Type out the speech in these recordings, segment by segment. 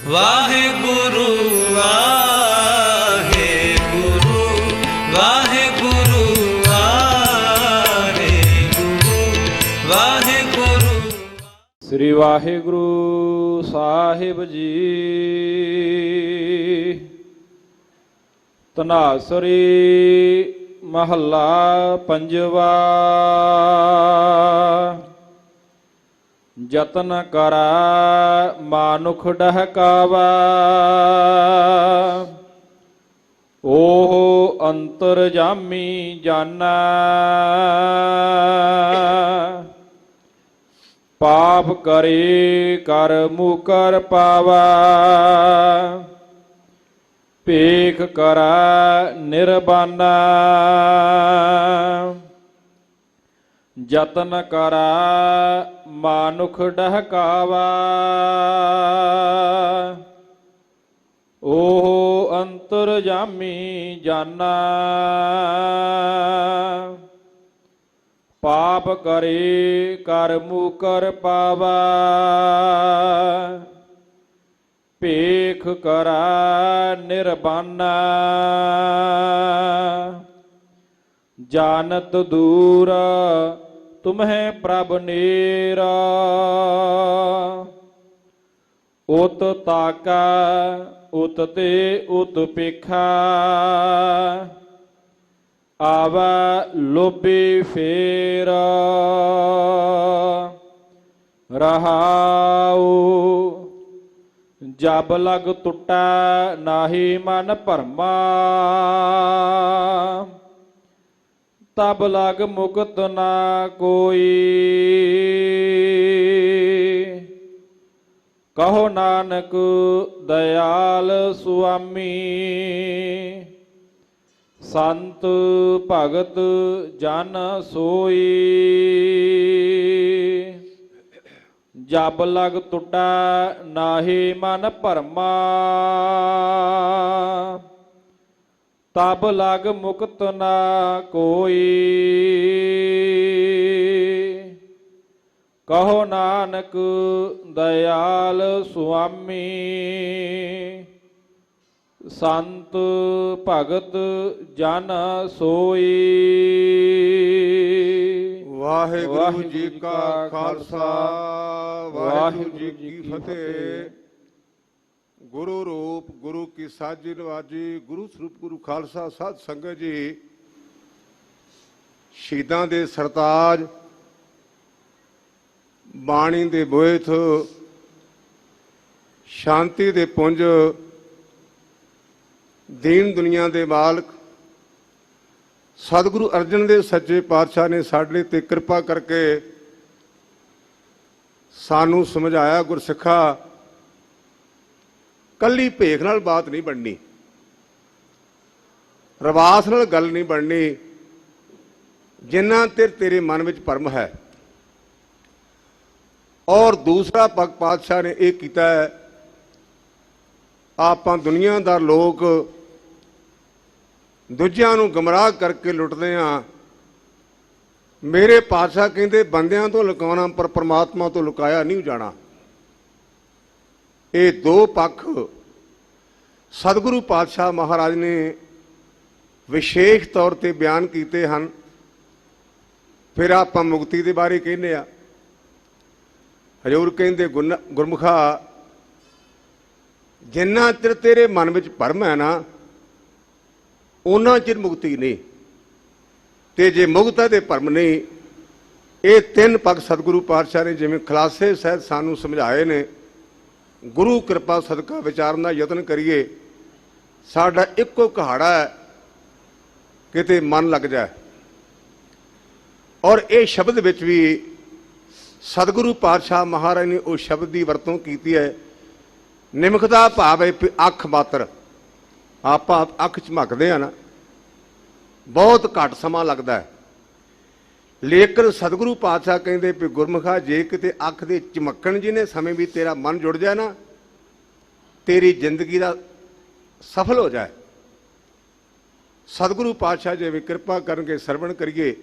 ਵਾਹਿਗੁਰੂ ਵਾਹਿਗੁਰੂ ਵਾਹਿਗੁਰੂ ਵਾਹਿਗੁਰੂ ਵਾਹਿਗੁਰੂ। ਸ੍ਰੀ ਵਾਹਿਗੁਰੂ ਸਾਹਿਬ ਜੀ। ਧਨਾਸਰੀ ਮਹੱਲਾ ਪੰਜਵਾ। ਜਤਨ ਕਰੈ ਮਾਨੁਖ ਡਹਕਾਵਾ, ਓਹ ਅੰਤਰਜਾਮੀ ਜਾਣੈ। ਪਾਪ ਕਰੇ ਕਰ ਮੁਕਰ ਪਾਵਾ, ਭੇਖ ਕਰੈ ਨਿਰਬਾਨਾ। ਜਤਨ ਕਰੈ ਮਾਨੁਖ ਡਹਕਾਵਾ, ਓਹ ਅੰਤਰਜਾਮੀ ਜਾਣੈ। ਪਾਪ ਕਰੇ ਕਰ ਮੁਕਰ ਪਾਵਾ, ਭੇਖ ਕਰੈ ਨਿਰਬਾਨਾ। ਜਾਨਤ ਦੂਰ ਤੁਮਹਿ ਪ੍ਰਭ ਨੇਰਾ, ਉਤ ਤਾਕਾ ਉਤ ਤੇ ਉਤ ਪੇਖਾ। ਆਵੈ ਲੋਭੀ ਫੇਰ ਰਹਾਉ, ਜਬ ਲਗ ਟੁੱਟੈ ਨਾਹੀ ਮਨ ਭਰਮਾ। ਤਬ ਲਗ ਮੁਕਤ ਨਾ ਕੋਈ, ਕਹੋ ਨਾਨਕ ਦਇਆਲ ਸੁਆਮੀ। ਸੰਤ ਭਗਤ ਜਨ ਸੋਈ, ਜਬ ਲਗ ਟੁੱਟੈ ਨਾਹੀ ਮਨ ਭਰਮਾ। ਤਬ ਲਗ ਮੁਕਤ ਨਾ ਕੋਈ, ਕਹੋ ਨਾਨਕ ਦਇਆਲ ਸੁਆਮੀ। ਸੰਤ ਭਗਤ ਜਨ ਸੋਈ। ਵਾਹਿਗੁਰੂ ਜੀ ਕਾ ਖਾਲਸਾ ਵਾਹਿਗੁਰੂ ਜੀ ਕੀ ਫਤਿਹ। ਗੁਰੂ ਰੂਪ ਗੁਰੂ ਕੀ ਸਾਜੀ ਨਵਾਜੀ, ਗੁਰੂ ਸਰੂਪ ਗੁਰੂ ਖਾਲਸਾ ਸਾਧ ਸੰਗਤ ਜੀ। ਸ਼ਹੀਦਾਂ ਦੇ ਸਰਤਾਜ, ਬਾਣੀ ਦੇ ਬੋਇਥ, ਸ਼ਾਂਤੀ ਦੇ ਪੁੰਜ, ਦੀਨ ਦੁਨੀਆ ਦੇ ਮਾਲਕ ਸਤਿਗੁਰੂ ਅਰਜਨ ਦੇਵ ਸੱਚੇ ਪਾਤਸ਼ਾਹ ਨੇ ਸਾਡੇ ਤੇ ਕਿਰਪਾ ਕਰਕੇ ਸਾਨੂੰ ਸਮਝਾਇਆ, ਗੁਰਸਿੱਖਾ ਕੱਲੀ ਭੇਖ ਨਾਲ ਬਾਤ ਨਹੀਂ ਬਣਨੀ, ਰਵਾਸ ਨਾਲ ਗੱਲ ਨਹੀਂ ਬਣਨੀ। ਜਿੰਨਾ ਤੇਰੇ ਮਨ ਵਿੱਚ ਭਰਮ ਹੈ। ਔਰ ਦੂਸਰਾ ਭਗਤ ਪਾਤਸ਼ਾਹ ਨੇ ਇਹ ਕੀਤਾ ਹੈ, ਆਪਾਂ ਦੁਨੀਆਦਾਰ ਲੋਕ ਦੂਜਿਆਂ ਨੂੰ ਗਮਰਾਹ ਕਰਕੇ ਲੁੱਟਦੇ ਹਾਂ। ਮੇਰੇ ਪਾਤਸ਼ਾਹ ਕਹਿੰਦੇ ਬੰਦਿਆਂ ਤੋਂ ਲੁਕਾਉਣਾ ਪਰ ਪਰਮਾਤਮਾ ਤੋਂ ਲੁਕਾਇਆ ਨਹੀਂ ਜਾਣਾ। ਇਹ ਦੋ ਪੱਖ ਸਤਿਗੁਰੂ ਪਾਤਸ਼ਾਹ ਮਹਾਰਾਜ ਨੇ ਵਿਸ਼ੇਸ਼ ਤੌਰ ਤੇ ਬਿਆਨ ਕੀਤੇ ਹਨ। ਫਿਰ ਆਪਾਂ ਮੁਕਤੀ ਦੇ ਬਾਰੇ ਕਹਿੰਦੇ ਆ। ਹਜ਼ੂਰ ਕਹਿੰਦੇ ਗੁਰਮੁਖਾ, ਜਿੰਨਾ ਚਿਰ ਤੇਰੇ ਮਨ ਵਿੱਚ ਭਰਮ ਹੈ ਨਾ, ਉਹਨਾਂ ਚਿਰ ਮੁਕਤੀ ਨਹੀਂ। ਤੇ ਜੇ ਮੁਕਤ ਦੇ ਭਰਮ ਨਹੀਂ, ਇਹ ਤਿੰਨ ਪੱਖ ਸਤਿਗੁਰੂ ਪਾਤਸ਼ਾਹ ਨੇ ਜਿਵੇਂ ਖੁਲਾਸੇ ਸਹਿਤ ਸਾਨੂੰ ਸਮਝਾਏ ਨੇ। ਗੁਰੂ ਕਿਰਪਾ ਸਦਕਾ ਵਿਚਾਰਨ ਦਾ ਯਤਨ ਕਰੀਏ। ਸਾਡਾ ਇੱਕੋ ਕਹਾੜਾ ਹੈ, ਕਿਤੇ ਮਨ ਲੱਗ ਜਾਏ। ਔਰ ਇਹ ਸ਼ਬਦ ਵਿੱਚ ਵੀ ਸਤਿਗੁਰੂ ਪਾਤਸ਼ਾਹ ਮਹਾਰਾਜ ਨੇ ਉਹ ਸ਼ਬਦ ਦੀ ਵਰਤੋਂ ਕੀਤੀ ਹੈ, ਨਿਮਖ ਦਾ ਭਾਵ ਹੈ ਅੱਖ ਮਾਤਰ। ਆਪਾਂ ਅੱਖ ਝਮਕਦੇ ਆ ਨਾ, ਬਹੁਤ ਘੱਟ ਸਮਾਂ ਲੱਗਦਾ ਹੈ। ਲੇਕਿਨ ਸਤਿਗੁਰੂ ਪਾਤਸ਼ਾਹ ਕਹਿੰਦੇ ਵੀ ਗੁਰਮੁਖਾ, ਜੇ ਕਿਤੇ ਅੱਖ ਦੇ ਝਮਕਣ ਜਿਹਨੇ ਸਮੇਂ ਵੀ ਤੇਰਾ ਮਨ ਜੁੜ ਜਾਏ ਨਾ, ਤੇਰੀ ਜ਼ਿੰਦਗੀ ਦਾ ਸਫਲ ਹੋ ਜਾਏ। ਸਤਿਗੁਰੂ ਪਾਤਸ਼ਾਹ ਜਿਵੇਂ ਕਿਰਪਾ ਕਰਨਗੇ, ਸਰਵਣ ਕਰੀਏ,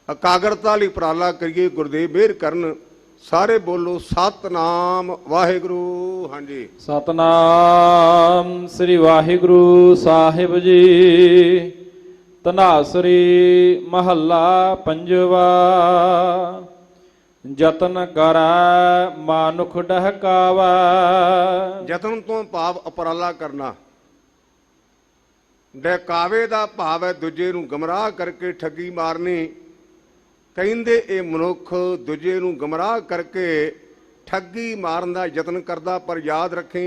ਇਕਾਗਰਤਾ ਲਈ ਉਪਰਾਲਾ ਕਰੀਏ। ਗੁਰਦੇਵ ਮਿਹਰ ਕਰਨ, ਸਾਰੇ ਬੋਲੋ ਸਤਨਾਮ ਵਾਹਿਗੁਰੂ। ਹਾਂਜੀ, ਸਤਨਾਮ ਸ੍ਰੀ ਵਾਹਿਗੁਰੂ ਸਾਹਿਬ ਜੀ। ਧਨਾਸਰੀ ਮਹੱਲਾ ਪੰਜਵਾ। ਜਤਨ ਕਰੈ ਮਾਨੁਖ ਡਹਕਾਵਾ। ਯਤਨ ਤੋਂ ਭਾਵ ਉਪਰਾਲਾ ਕਰਨਾ। ਡਹਿਕਾਵੇ ਦਾ ਭਾਵ ਹੈ ਦੂਜੇ ਨੂੰ ਗਮਰਾਹ ਕਰਕੇ ਠੱਗੀ ਮਾਰਨੀ। ਕਹਿੰਦੇ ਇਹ ਮਨੁੱਖ ਦੂਜੇ ਨੂੰ ਗਮਰਾਹ ਕਰਕੇ ਠੱਗੀ ਮਾਰਨ ਦਾ ਯਤਨ ਕਰਦਾ, ਪਰ ਯਾਦ ਰੱਖੀ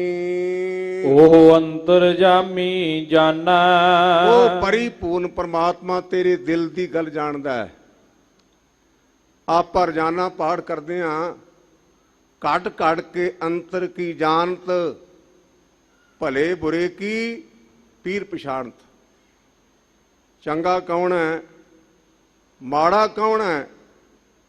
ਉਹ ਅੰਤਰਜਾਮੀ ਜਾਣਾ। ਉਹ ਪਰਿਪੂਰਨ ਪਰਮਾਤਮਾ ਤੇਰੇ ਦਿਲ ਦੀ ਗੱਲ ਜਾਣਦਾ ਹੈ। ਆਪਾਂ ਰੋਜ਼ਾਨਾ ਪਾਠ ਕਰਦੇ ਹਾਂ, ਘਟ ਘਟ ਕੇ ਅੰਤਰ ਕੀ ਜਾਣਤ, ਭਲੇ ਬੁਰੇ ਕੀ ਪੀਰ ਪਛਾਣਤ। ਚੰਗਾ ਕੌਣ ਹੈ, ਮਾੜਾ ਕੌਣ ਹੈ,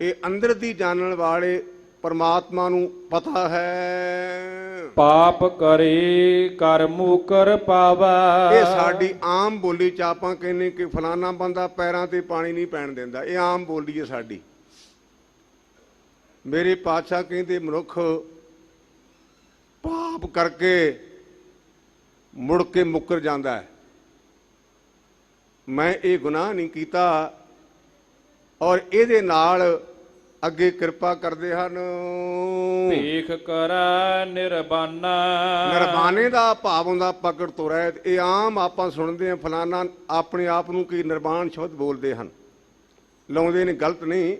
ਇਹ ਅੰਦਰ ਦੀ ਜਾਣਨ ਵਾਲੇ ਪਰਮਾਤਮਾ ਨੂੰ ਪਤਾ ਹੈ। ਪਾਪ ਕਰੇ ਕਰ ਮੂਕਰ ਪਾਵਾ। ਇਹ ਸਾਡੀ ਆਮ ਬੋਲੀ ਚ ਆਪਾਂ ਕਹਿੰਦੇ ਕਿ ਫਲਾਨਾ ਬੰਦਾ ਪੈਰਾਂ ਤੇ ਪਾਣੀ ਨਹੀਂ ਪੈਣ ਦਿੰਦਾ। ਇਹ ਆਮ ਬੋਲੀ ਹੈ ਸਾਡੀ। ਮੇਰੇ ਪਾਤਸ਼ਾਹ ਕਹਿੰਦੇ ਮਨੁੱਖ ਪਾਪ ਕਰਕੇ ਮੁੜ ਕੇ ਮੁੱਕਰ ਜਾਂਦਾ ਹੈ। ਮੈਂ ਇਹ ਗੁਨਾਹ ਨਹੀਂ ਕੀਤਾ, ਔਰ ਇਹਦੇ ਨਾਲ ਅੱਗੇ ਕਿਰਪਾ ਕਰਦੇ ਹਨ। ਭੇਖ ਕਰੈ ਨਿਰਬਾਨਾ। ਨਿਰਬਾਨੇ ਦਾ ਭਾਵ ਹੁੰਦਾ ਪਕੜ ਤੋਂ ਰਹਿਤ। ਇਹ ਆਮ ਆਪਾਂ ਸੁਣਦੇ ਹਾਂ, ਫਲਾਨਾ ਆਪਣੇ ਆਪ ਨੂੰ ਕੀ ਨਿਰਬਾਨ ਸ਼ਬਦ ਬੋਲਦੇ ਹਨ, ਲਾਉਂਦੇ ਨੇ, ਗਲਤ ਨਹੀਂ।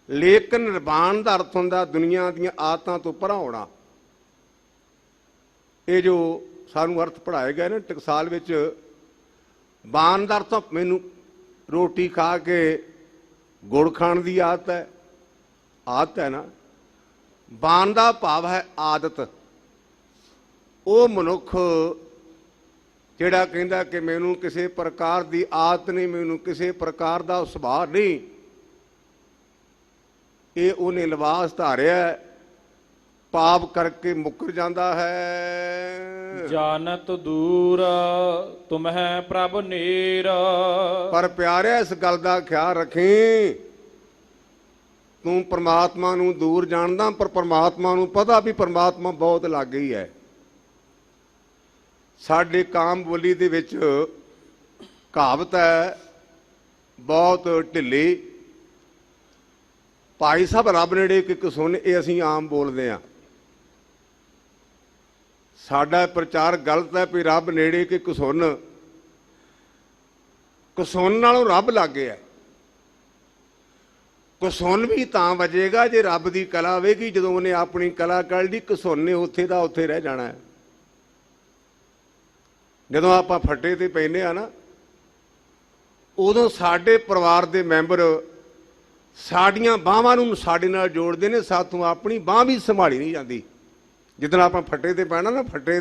ਲੇਕਿਨ ਨਿਰਬਾਨ ਦਾ ਅਰਥ ਹੁੰਦਾ ਦੁਨੀਆ ਦੀਆਂ ਆਦਤਾਂ ਤੋਂ ਪਰਾਂ ਹੋਣਾ। ਇਹ ਜੋ ਸਾਨੂੰ ਅਰਥ ਪੜ੍ਹਾਏ ਗਏ ਨੇ ਟਕਸਾਲ ਵਿੱਚ, ਬਾਨ ਦਾ ਅਰਥ ਮੈਨੂੰ ਰੋਟੀ ਖਾ ਕੇ ਗੁੜ ਖਾਣ ਦੀ ਆਦਤ ਹੈ, ਆਦਤ ਹੈ ਨਾ। ਬਾਨ ਦਾ ਭਾਵ ਹੈ ਆਦਤ। ਉਹ ਮਨੁੱਖ ਜਿਹੜਾ ਕਹਿੰਦਾ ਕਿ ਮੈਨੂੰ ਕਿਸੇ ਪ੍ਰਕਾਰ ਦੀ ਆਦਤ ਨਹੀਂ, ਮੈਨੂੰ ਕਿਸੇ ਪ੍ਰਕਾਰ ਦਾ ਸੁਭਾਅ ਨਹੀਂ, ਇਹ ਉਹਨੇ ਲਿਬਾਸ ਧਾਰਿਆ, ਪਾਪ ਕਰਕੇ ਮੁੱਕਰ ਜਾਂਦਾ ਹੈ। ਜਾਨਤ ਦੂਰ ਤੁਮਹਿ ਪ੍ਰਭ ਨੀਰ। ਪਰ ਪਿਆਰਿਆ ਇਸ ਗੱਲ ਦਾ ਖਿਆਲ ਰੱਖੀ, ਤੂੰ ਪਰਮਾਤਮਾ ਨੂੰ ਦੂਰ ਜਾਣਦਾ, ਪਰ ਪਰਮਾਤਮਾ ਨੂੰ ਪਤਾ ਵੀ ਪਰਮਾਤਮਾ ਬਹੁਤ ਲਾਗੇ ਹੀ ਹੈ। ਸਾਡੇ ਕਾਮ ਬੋਲੀ ਦੇ ਵਿੱਚ ਕਹਾਵਤ ਹੈ ਬਹੁਤ ਢਿੱਲੀ, ਭਾਈ ਸਾਹਿਬ ਰੱਬ ਨੇੜੇ ਕਿ ਸੁਣ। ਇਹ ਅਸੀਂ ਆਮ ਬੋਲਦੇ ਹਾਂ। ਸਾਡਾ ਪ੍ਰਚਾਰ ਗਲਤ ਹੈ ਵੀ ਰੱਬ ਨੇੜੇ ਕਿ ਕਸੁੰਨ। ਕਸੁੰਨ ਨਾਲੋਂ ਰੱਬ ਲਾਗੇ ਹੈ। ਕਸੁੰਨ ਵੀ ਤਾਂ ਵਜੇਗਾ ਜੇ ਰੱਬ ਦੀ ਕਲਾ ਹੋਵੇਗੀ। ਜਦੋਂ ਉਹਨੇ ਆਪਣੀ ਕਲਾ ਕੱਢ ਲਈ, ਕਸੁੰਨ ਨੇ ਉੱਥੇ ਦਾ ਉੱਥੇ ਰਹਿ ਜਾਣਾ ਹੈ। ਜਦੋਂ ਆਪਾਂ ਫੱਟੇ ਤੇ ਪੈਂਦੇ ਆ ਨਾ, ਉਦੋਂ ਸਾਡੇ ਪਰਿਵਾਰ ਦੇ ਮੈਂਬਰ ਸਾਡੀਆਂ ਬਾਹਾਂ ਨੂੰ ਸਾਡੇ ਨਾਲ ਜੋੜਦੇ ਨੇ। ਸਾਥੋਂ ਆਪਣੀ ਬਾਂਹ ਵੀ ਸੰਭਾਲੀ ਨਹੀਂ ਜਾਂਦੀ। ਜਿੱਦਣ ਆਪਾਂ ਫੱਟੇ ਤੇ ਪੈਣਾ ਨਾ, ਫੱਟੇ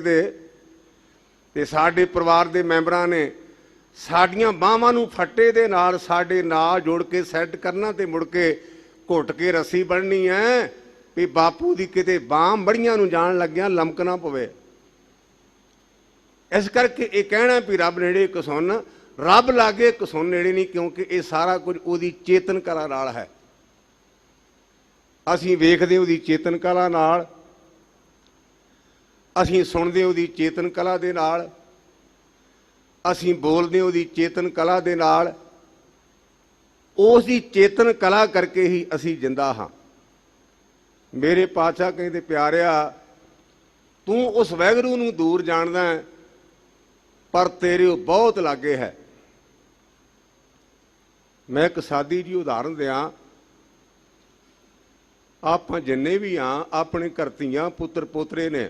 ਤੇ ਸਾਡੇ ਪਰਿਵਾਰ ਦੇ ਮੈਂਬਰਾਂ ਨੇ ਸਾਡੀਆਂ ਬਾਹਾਂ ਨੂੰ ਫੱਟੇ ਦੇ ਨਾਲ ਸਾਡੇ ਨਾਲ ਜੋੜ ਕੇ ਸੈੱਟ ਕਰਨਾ, ਤੇ ਮੁੜ ਕੇ ਘੁੱਟ ਕੇ ਰੱਸੀ ਬੰਨ੍ਹਣੀ ਹੈ ਵੀ ਬਾਪੂ ਦੀ ਕਿਤੇ ਬਾਂਹ ਮੜੀਆਂ ਨੂੰ ਜਾਣ ਲੱਗਿਆ ਲਮਕ ਨਾ ਪਵੇ। ਇਸ ਕਰਕੇ ਇਹ ਕਹਿਣਾ ਵੀ ਰੱਬ ਨੇੜੇ ਕਸੁੰਨ, ਰੱਬ ਲਾਗੇ ਕਸੁੰਨ ਨੇੜੇ ਨਹੀਂ, ਕਿਉਂਕਿ ਇਹ ਸਾਰਾ ਕੁਝ ਉਹਦੀ ਚੇਤਨ ਕਲਾ ਨਾਲ ਹੈ। ਅਸੀਂ ਵੇਖਦੇ ਉਹਦੀ ਚੇਤਨ ਕਲਾ ਨਾਲ, ਅਸੀਂ ਸੁਣਦੇ ਉਹਦੀ ਚੇਤਨ ਕਲਾ ਦੇ ਨਾਲ, ਅਸੀਂ ਬੋਲਦੇ ਉਹਦੀ ਚੇਤਨ ਕਲਾ ਦੇ ਨਾਲ। ਉਸ ਦੀ ਚੇਤਨ ਕਲਾ ਕਰਕੇ ਹੀ ਅਸੀਂ ਜਿੰਦਾ ਹਾਂ। ਮੇਰੇ ਪਾਤਸ਼ਾਹ ਕਹਿੰਦੇ ਪਿਆਰਿਆ, ਤੂੰ ਉਸ ਵਾਹਿਗੁਰੂ ਨੂੰ ਦੂਰ ਜਾਣਦਾ ਹੈ, ਪਰ ਤੇਰੇ ਉਹ ਬਹੁਤ ਲਾਗੇ ਹੈ। ਮੈਂ ਇੱਕ ਸਾਦੀ ਜੀ ਉਦਾਹਰਨ ਦਿਆਂ। ਆਪਾਂ ਜਿੰਨੇ ਵੀ ਹਾਂ, ਆਪਣੇ ਘਰ ਧੀਆਂ ਪੁੱਤਰ ਪੋਤਰੇ ਨੇ,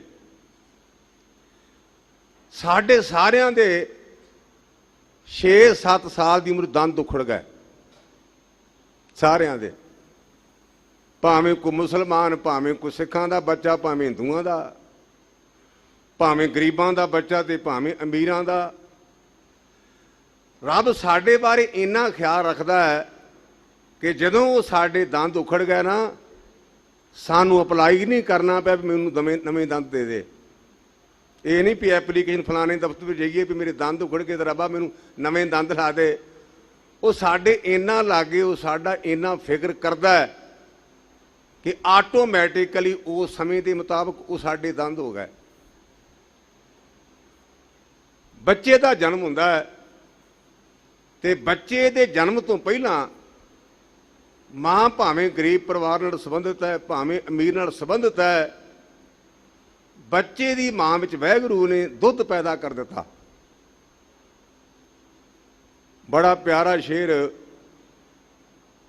ਸਾਡੇ ਸਾਰਿਆਂ ਦੇ 6-7 ਸਾਲ ਦੀ ਉਮਰ ਦੰਦ ਉਖੜ ਗਏ ਸਾਰਿਆਂ ਦੇ। ਭਾਵੇਂ ਕੋਈ ਮੁਸਲਮਾਨ, ਭਾਵੇਂ ਕੋਈ ਸਿੱਖਾਂ ਦਾ ਬੱਚਾ, ਭਾਵੇਂ ਹਿੰਦੂਆਂ ਦਾ, ਭਾਵੇਂ ਗਰੀਬਾਂ ਦਾ ਬੱਚਾ ਤੇ ਭਾਵੇਂ ਅਮੀਰਾਂ ਦਾ। ਰੱਬ ਸਾਡੇ ਬਾਰੇ ਇੰਨਾ ਖਿਆਲ ਰੱਖਦਾ ਹੈ ਕਿ ਜਦੋਂ ਉਹ ਸਾਡੇ ਦੰਦ ਉਖੜ ਗਏ ਨਾ, ਸਾਨੂੰ ਅਪਲਾਈ ਨਹੀਂ ਕਰਨਾ ਪਿਆ ਵੀ ਮੈਨੂੰ ਨਵੇਂ ਦੰਦ ਦੇ ਦੇ। ਇਹ ਨਹੀਂ ਵੀ ਐਪਲੀਕੇਸ਼ਨ ਫਲਾਣੇ ਦਫ਼ਤਰ ਵਿੱਚ ਜਾਈਏ ਵੀ ਮੇਰੇ ਦੰਦ ਉਖੜ ਕੇ ਤੇ ਰੱਬਾ ਮੈਨੂੰ ਨਵੇਂ ਦੰਦ ਲਾ ਦੇ। ਉਹ ਸਾਡੇ ਇੰਨਾ ਲਾਗੇ, ਉਹ ਸਾਡਾ ਇੰਨਾ ਫਿਕਰ ਕਰਦਾ ਹੈ कि ਆਟੋਮੈਟਿਕਲੀ ਉਸ ਸਮੇਂ ਦੇ ਮੁਤਾਬਕ ਉਹ ਸਾਡੇ ਦੰਦ ਹੋ ਗਏ। ਬੱਚੇ ਦਾ ਜਨਮ ਹੁੰਦਾ ਹੈ ਤੇ ਬੱਚੇ ਦੇ ਜਨਮ ਤੋਂ ਪਹਿਲਾਂ ਮਾਂ ਭਾਵੇਂ ਗਰੀਬ ਪਰਿਵਾਰ ਨਾਲ ਸੰਬੰਧਿਤ ਹੈ, ਭਾਵੇਂ ਅਮੀਰ ਨਾਲ ਸੰਬੰਧਿਤ ਹੈ, ਬੱਚੇ ਦੀ ਮਾਂ ਵਿੱਚ ਵਾਹਿਗੁਰੂ ਨੇ ਦੁੱਧ ਪੈਦਾ ਕਰ ਦਿੱਤਾ। ਬੜਾ ਪਿਆਰਾ ਸ਼ੇਰ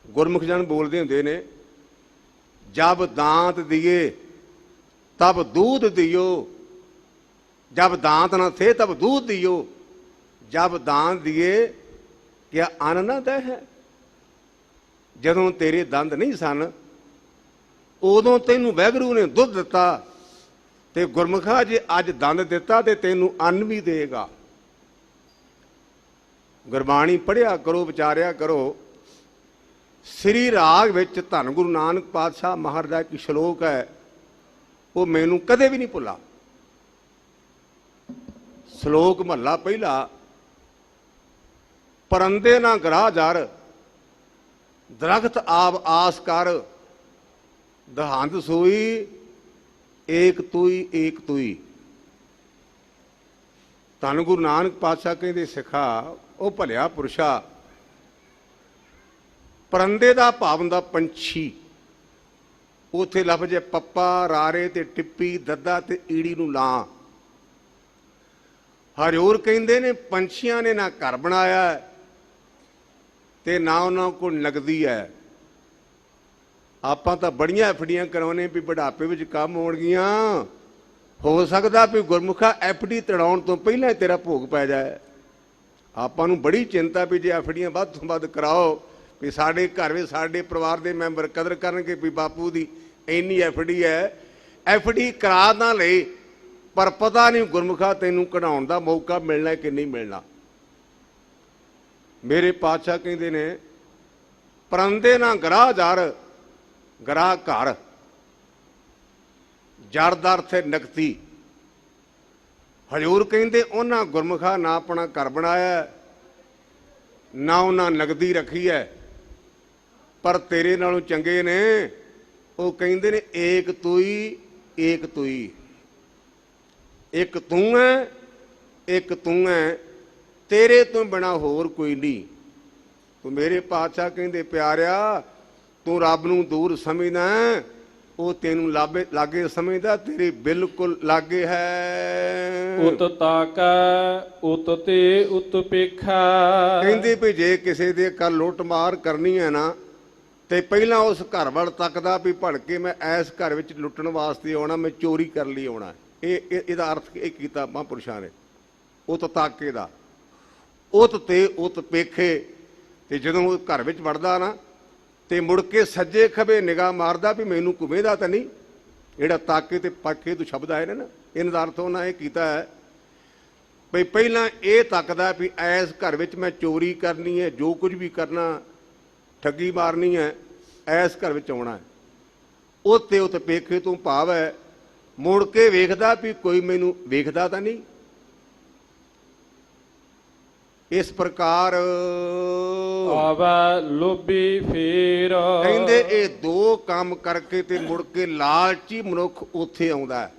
ਗੁਰਮੁਖ ਜਨ ਬੋਲਦੇ ਹੁੰਦੇ ਨੇ, ਜਬ दांत दिए तब दूध दियो, जब दांत न थे तब दूध दियो, जब दांत दिए क्या अन्न न दे है। ਜਦੋਂ ਤੇਰੇ ਦੰਦ ਨਹੀਂ ਸਨ ਉਦੋਂ ਤੈਨੂੰ ਵਾਹਿਗੁਰੂ ਨੇ ਦੁੱਧ ਦਿੱਤਾ, ਤੇ ਗੁਰਮੁਖਾ ਜੇ ਅੱਜ ਦੰਦ ਦਿੱਤਾ ਤੇ ਤੈਨੂੰ ਅੰਨ ਵੀ ਦੇਗਾ। ਗੁਰਬਾਣੀ ਪੜ੍ਹਿਆ ਕਰੋ, ਵਿਚਾਰਿਆ ਕਰੋ। ਸ੍ਰੀ ਰਾਗ ਵਿੱਚ ਧੰਨ ਗੁਰੂ ਨਾਨਕ ਪਾਤਸ਼ਾਹ ਮਹਾਰਾਜ ਦਾ ਇੱਕ ਸ਼ਲੋਕ ਹੈ, ਉਹ ਮੈਨੂੰ ਕਦੇ ਵੀ ਨਹੀਂ ਭੁੱਲਾ। ਸ਼ਲੋਕ ਮਹੱਲਾ ਪਹਿਲਾ, ਪਰੰਦੇ ਨਾ ਗਰਾਹ ਜਰ, ਦਰਖਤ ਆਬ ਆਸ ਕਰ, ਦਹੰਦ ਸੋਈ ਏਕ ਤੂਈ ਏਕ ਤੂਈ। ਧੰਨ ਗੁਰੂ ਨਾਨਕ ਪਾਤਸ਼ਾਹ ਕਹਿੰਦੇ ਸਿੱਖਾ, ਉਹ ਭਲਿਆ ਪੁਰਸ਼ਾ। ਪਰੰਦੇ ਦਾ ਭਾਵ ਹੁੰਦਾ ਪੰਛੀ। ਉੱਥੇ ਲਫ਼ਜ਼ ਪੱਪਾ, ਰਾਰੇ ਤੇ ਟਿੱਪੀ, ਦੱਦਾ ਤੇ ਈੜੀ ਨੂੰ ਲਾਂ। ਹਰਿਓਰ ਕਹਿੰਦੇ ਨੇ ਪੰਛੀਆਂ ਨੇ ਨਾ ਘਰ ਬਣਾਇਆ ਤੇ ਨਾ ਉਹਨਾਂ ਕੋਲ ਨਗਦੀ ਹੈ। ਆਪਾਂ ਤਾਂ ਬੜੀਆਂ ਐਫਡੀਆਂ ਕਰਾਉਣੇ ਵੀ ਬੁਢਾਪੇ ਵਿੱਚ ਕੰਮ ਹੋਣਗੀਆਂ। ਹੋ ਸਕਦਾ ਵੀ ਗੁਰਮੁਖਾ ਐਫਡੀ ਤੜਾਉਣ ਤੋਂ ਪਹਿਲਾਂ ਹੀ ਤੇਰਾ ਭੋਗ ਪੈ ਜਾਏ। ਆਪਾਂ ਨੂੰ ਬੜੀ ਚਿੰਤਾ ਵੀ ਜੇ ਐਫਡੀਆਂ ਵੱਧ ਤੋਂ ਵੱਧ ਕਰਾਓ ਵੀ ਸਾਡੇ ਘਰ ਵਿੱਚ ਸਾਡੇ ਪਰਿਵਾਰ ਦੇ ਮੈਂਬਰ ਕਦਰ ਕਰਨਗੇ ਵੀ ਬਾਪੂ ਦੀ ਇੰਨੀ ਐਫਡੀ ਹੈ। ਐਫਡੀ ਕਰਾ ਨਾ ਲਈ, ਪਰ ਪਤਾ ਨਹੀਂ ਗੁਰਮੁਖਾ ਤੈਨੂੰ ਕਢਾਉਣ ਦਾ ਮੌਕਾ ਮਿਲਣਾ ਕਿ ਨਹੀਂ ਮਿਲਣਾ। ਮੇਰੇ ਪਾਤਸ਼ਾਹ ਕਹਿੰਦੇ ਨੇ, ਪਰੰਦੇ ਨਾ ਗਰਾਹ ਜਰ, ਗਰਾਹ ਘਰ, ਜਰ ਦਾ ਅਰਥ ਹੈ ਨਗਤੀ। ਹਜ਼ੂਰ ਕਹਿੰਦੇ ਉਹਨਾਂ ਗੁਰਮੁਖਾ ਨਾ ਆਪਣਾ ਘਰ ਬਣਾਇਆ, ਨਾ ਉਹਨਾਂ ਨਗਦੀ ਰੱਖੀ ਹੈ, ਪਰ ਤੇਰੇ ਨਾਲੋਂ ਚੰਗੇ ਨੇ। ਉਹ ਕਹਿੰਦੇ ਨੇ ਏਕ ਤੂਈ ਏਕ ਤੂਈ। ਇੱਕ ਤੂੰ ਹੈ, ਇੱਕ ਤੂੰ ਹੈ, ਤੇਰੇ ਤੋਂ ਬਿਨਾਂ ਹੋਰ ਕੋਈ ਨਹੀਂ। ਤੂੰ ਮੇਰੇ ਪਾਤਸ਼ਾਹ ਕਹਿੰਦੇ ਪਿਆਰਿਆ, ਤੂੰ ਰੱਬ ਨੂੰ ਦੂਰ ਸਮਝਦਾ, ਉਹ ਤੈਨੂੰ ਲਾਗੇ ਸਮਝਦਾ, ਤੇਰੇ ਬਿਲਕੁਲ ਲਾਗੇ ਹੈ। ਉਤ ਤਾਕੈ ਉਤ ਤੇ ਉਤ ਪੇਖਾ। ਕਹਿੰਦੇ ਵੀ ਜੇ ਕਿਸੇ ਦੇ ਘਰ ਲੁੱਟ ਮਾਰ ਕਰਨੀ ਹੈ ਨਾ, ਤੇ ਪਹਿਲਾਂ ਉਸ ਘਰ ਵੱਲ ਤੱਕਦਾ ਵੀ ਭੜ ਕੇ ਮੈਂ ਇਸ ਘਰ ਵਿੱਚ ਲੁੱਟਣ ਵਾਸਤੇ ਆਉਣਾ, ਮੈਂ ਚੋਰੀ ਕਰਨ ਲਈ ਆਉਣਾ। ਇਹਦਾ ਅਰਥ ਇਹ ਕੀਤਾ ਮਹਾਂਪੁਰਸ਼ਾਂ ਨੇ, ਉਤ ਤਾਕੇ ਦਾ। ਉਤ ਤੇ ਉਤ ਪੇਖੇ। ਤੇ ਜਦੋਂ ਉਹ ਘਰ ਵਿੱਚ ਵੜਦਾ ਨਾ ਤੇ ਮੁੜ ਕੇ ਸੱਜੇ ਖੱਬੇ ਨਿਗਾਹ ਮਾਰਦਾ ਵੀ ਮੈਨੂੰ ਘੁੰਮੇਦਾ ਤਾਂ ਨਹੀਂ। ਜਿਹੜਾ ਤਾਕੇ ਤੇ ਪਾਕੇ ਤੋਂ ਸ਼ਬਦ ਆਏ ਨੇ ਨਾ, ਇਹਨਾਂ ਦਾ ਅਰਥ ਉਹਨਾਂ ਇਹ ਕੀਤਾ ਹੈ ਵੀ ਪਹਿਲਾਂ ਇਹ ਤੱਕਦਾ ਵੀ ਇਸ ਘਰ ਵਿੱਚ ਮੈਂ ਚੋਰੀ ਕਰਨੀ ਹੈ, ਜੋ ਕੁਝ ਵੀ ਕਰਨਾ, ਠੱਗੀ ਮਾਰਨੀ ਹੈ, ਇਸ ਘਰ ਵਿੱਚ ਆਉਣਾ ਹੈ। ਉੱਤੇ ਉੱਤੇ ਪੇਖੇ ਤੋਂ ਭਾਵ ਹੈ ਮੁੜ ਕੇ ਵੇਖਦਾ ਵੀ ਕੋਈ ਮੈਨੂੰ ਵੇਖਦਾ ਤਾਂ ਨਹੀਂ। ਇਸ ਪ੍ਰਕਾਰ ਆਵੈ ਲੋਭੀ ਫੇਰ। ਕਹਿੰਦੇ ਇਹ ਦੋ ਕੰਮ ਕਰਕੇ ਤੇ ਮੁੜ ਕੇ ਲਾਲਚੀ ਮਨੁੱਖ ਉੱਥੇ ਆਉਂਦਾ।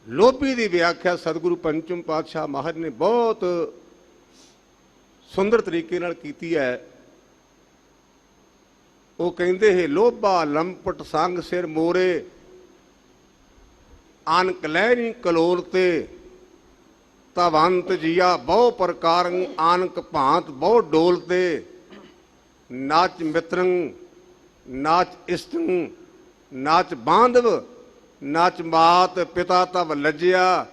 ਲੋਭੀ ਦੀ ਵਿਆਖਿਆ ਸਤਿਗੁਰੂ ਪੰਚਮ ਪਾਤਸ਼ਾਹ ਮਹਾਰਾਜ ਨੇ ਬਹੁਤ ਸੁੰਦਰ ਤਰੀਕੇ ਨਾਲ ਕੀਤੀ ਹੈ। ਉਹ ਕਹਿੰਦੇ ਹੈ, ਲੋਭਾ ਲੰਪਟ ਸੰਗ ਸਿਰ ਮੋਰੇ, ਅਨਕ ਲੈ ਨੀ ਕਲੋਲ ਤੇ, ਤਵੰਤ ਜੀਆ ਬਹੁ ਪ੍ਰਕਾਰੰ ਆਨਕ ਭਾਂਤ ਬਹੁ ਡੋਲ ਤੇ, ਨਾਚ ਮਿੱਤਰੰ ਨਾਚ ਇਸ਼ਟੰ ਨਾਚ ਬਾਂਧਵ ਨਾਚ ਮਾਤ ਪਿਤਾ ਤਵ ਲੱਜਿਆ,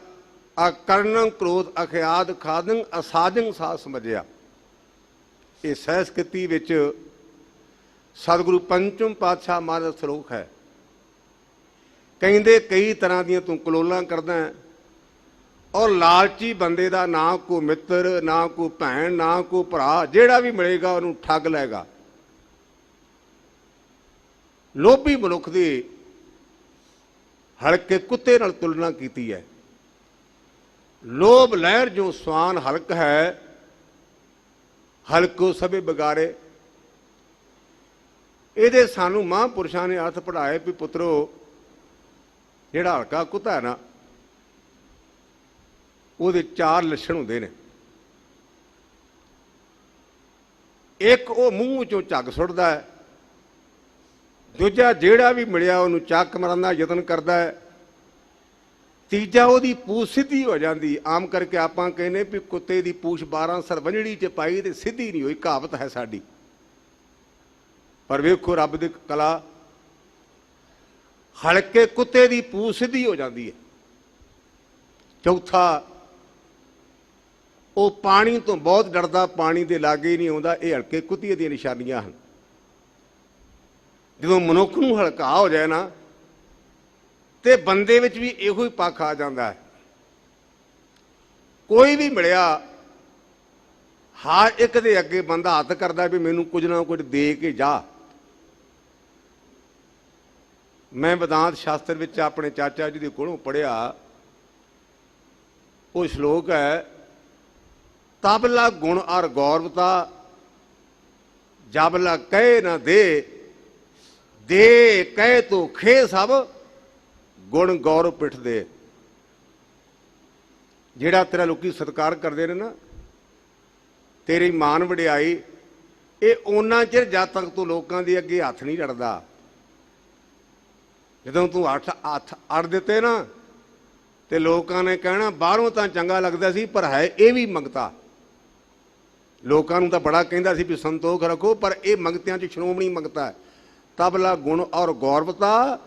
ਅਕਰਣੰ ਕ੍ਰੋਧ ਅਖਿਆਦ ਖਾਦੰ ਅਸਾਜੰ ਸਾ ਸਮਝਿਆ। ਇਹ ਸੰਸਕ੍ਰਿਤੀ ਵਿੱਚ ਸਤਿਗੁਰੂ ਪੰਚਮ ਪਾਤਸ਼ਾਹ ਮਹਾਰਾਜ ਦਾ ਸ਼ਲੋਕ ਹੈ। ਕਹਿੰਦੇ ਕਈ ਤਰ੍ਹਾਂ ਦੀਆਂ ਤੂੰ ਕਲੋਲਾਂ ਕਰਦਾ, ਔਰ ਲਾਲਚੀ ਬੰਦੇ ਦਾ ਨਾ ਕੋਈ ਮਿੱਤਰ, ਨਾ ਕੋਈ ਭੈਣ, ਨਾ ਕੋਈ ਭਰਾ, ਜਿਹੜਾ ਵੀ ਮਿਲੇਗਾ ਉਹਨੂੰ ਠੱਗ ਲੈਗਾ। ਲੋਭੀ ਮਨੁੱਖ ਦੀ ਹਲਕੇ ਕੁੱਤੇ ਨਾਲ ਤੁਲਨਾ ਕੀਤੀ ਹੈ। ਲੋਭ ਲਹਿਰ ਜੋ ਸਵਾਨ ਹਲਕ ਹੈ, ਹਲਕੋ ਸਭੇ ਬਗਾਰੇ। ਇਹਦੇ ਸਾਨੂੰ ਮਹਾਂਪੁਰਸ਼ਾਂ ਨੇ ਅਰਥ ਪੜ੍ਹਾਏ ਵੀ ਪੁੱਤਰੋ, ਜਿਹੜਾ ਹਲਕਾ ਕੁੱਤਾ ਹੈ ਨਾ, ਉਹਦੇ 4 ਲੱਛਣ ਹੁੰਦੇ ਨੇ। ਇੱਕ, ਉਹ ਮੂੰਹ ਚੋਂ ਝੱਗ ਸੁੱਟਦਾ ਹੈ। ਦੂਜਾ, ਜਿਹੜਾ ਵੀ ਮਿਲਿਆ ਉਹਨੂੰ ਚੱਕ ਮਾਰਨ ਦਾ ਯਤਨ ਕਰਦਾ ਹੈ। ਤੀਜਾ, ਉਹਦੀ ਪੂਛ ਸਿੱਧੀ ਹੋ ਜਾਂਦੀ। ਆਮ ਕਰਕੇ ਆਪਾਂ ਕਹਿੰਦੇ ਵੀ ਕੁੱਤੇ ਦੀ ਪੂਛ 12 ਸਰਵੰਜੜੀ 'ਚ ਪਾਈ ਤੇ ਸਿੱਧੀ ਨਹੀਂ ਹੋਈ, ਕਹਾਵਤ ਹੈ ਸਾਡੀ। ਪਰ ਵੇਖੋ ਰੱਬ ਦੀ ਕਲਾ, ਹਲਕੇ ਕੁੱਤੇ ਦੀ ਪੂਛ ਸਿੱਧੀ ਹੋ ਜਾਂਦੀ ਹੈ। ਚੌਥਾ, ਉਹ ਪਾਣੀ ਤੋਂ ਬਹੁਤ ਡਰਦਾ, ਪਾਣੀ ਦੇ ਲਾਗੇ ਹੀ ਨਹੀਂ ਆਉਂਦਾ। ਇਹ ਹਲਕੇ ਕੁੱਤੇ ਦੀਆਂ ਨਿਸ਼ਾਨੀਆਂ ਹਨ। ਜਦੋਂ ਮਨੁੱਖ ਨੂੰ ਹਲਕਾ ਹੋ ਜਾਏ ਨਾ, ਤੇ ਬੰਦੇ ਵਿੱਚ ਵੀ ਇਹੋ ਹੀ ਪੱਖ ਆ ਜਾਂਦਾ ਹੈ। ਕੋਈ ਵੀ ਮਿਲਿਆ, ਹਰ ਇੱਕ ਦੇ ਅੱਗੇ ਬੰਦਾ ਹੱਥ ਕਰਦਾ ਵੀ ਮੈਨੂੰ ਕੁਝ ਨਾ ਕੁਝ ਦੇ ਕੇ ਜਾ। ਮੈਂ ਵਿਦਾਂਤ ਸ਼ਾਸਤਰ ਵਿੱਚ ਆਪਣੇ ਚਾਚਾ ਜੀ ਦੇ ਕੋਲੋਂ ਪੜ੍ਹਿਆ, ਉਹ ਸ਼ਲੋਕ ਹੈ, ਤਬਲਾ ਗੁਣ ਅਰ ਗੌਰਵਤਾ, ਜਬਲਾ ਕਹੇ ਨਾ ਦੇ, ਦੇ ਕਹੇ ਤੋ ਖੇ ਸਭ, ਗੁਣ ਗੌਰਵ ਪਿੱਠ ਦੇ। ਜਿਹੜਾ ਤੇਰਾ ਲੋਕੀ ਸਤਿਕਾਰ ਕਰਦੇ ਨੇ ਨਾ, ਤੇਰੀ ਮਾਨ ਵਡਿਆਈ, ਇਹ ਓਨਾ ਚਿਰ ਜਦ ਤੱਕ ਤੂੰ ਲੋਕਾਂ ਦੇ ਅੱਗੇ ਹੱਥ ਨਹੀਂ ਅੜਦਾ। ਜਦੋਂ ਤੂੰ ਹੱਥ ਅੜ ਦਿੱਤੇ ਨਾ, ਤੇ ਲੋਕਾਂ ਨੇ ਕਹਿਣਾ ਬਾਹਰੋਂ ਤਾਂ ਚੰਗਾ ਲੱਗਦਾ ਸੀ, ਪਰ ਹੈ ਇਹ ਵੀ ਮੰਗਤਾ। ਲੋਕਾਂ ਨੂੰ ਤਾਂ ਬੜਾ ਕਹਿੰਦਾ ਸੀ ਵੀ ਸੰਤੋਖ ਰੱਖੋ, ਪਰ ਇਹ ਮੰਗਤਿਆਂ 'ਚ ਸ਼੍ਰੋਮਣੀ ਮੰਗਤਾ ਹੈ। ਤਬਲਾ ਗੁਣ ਔਰ ਗੌਰਵਤਾ,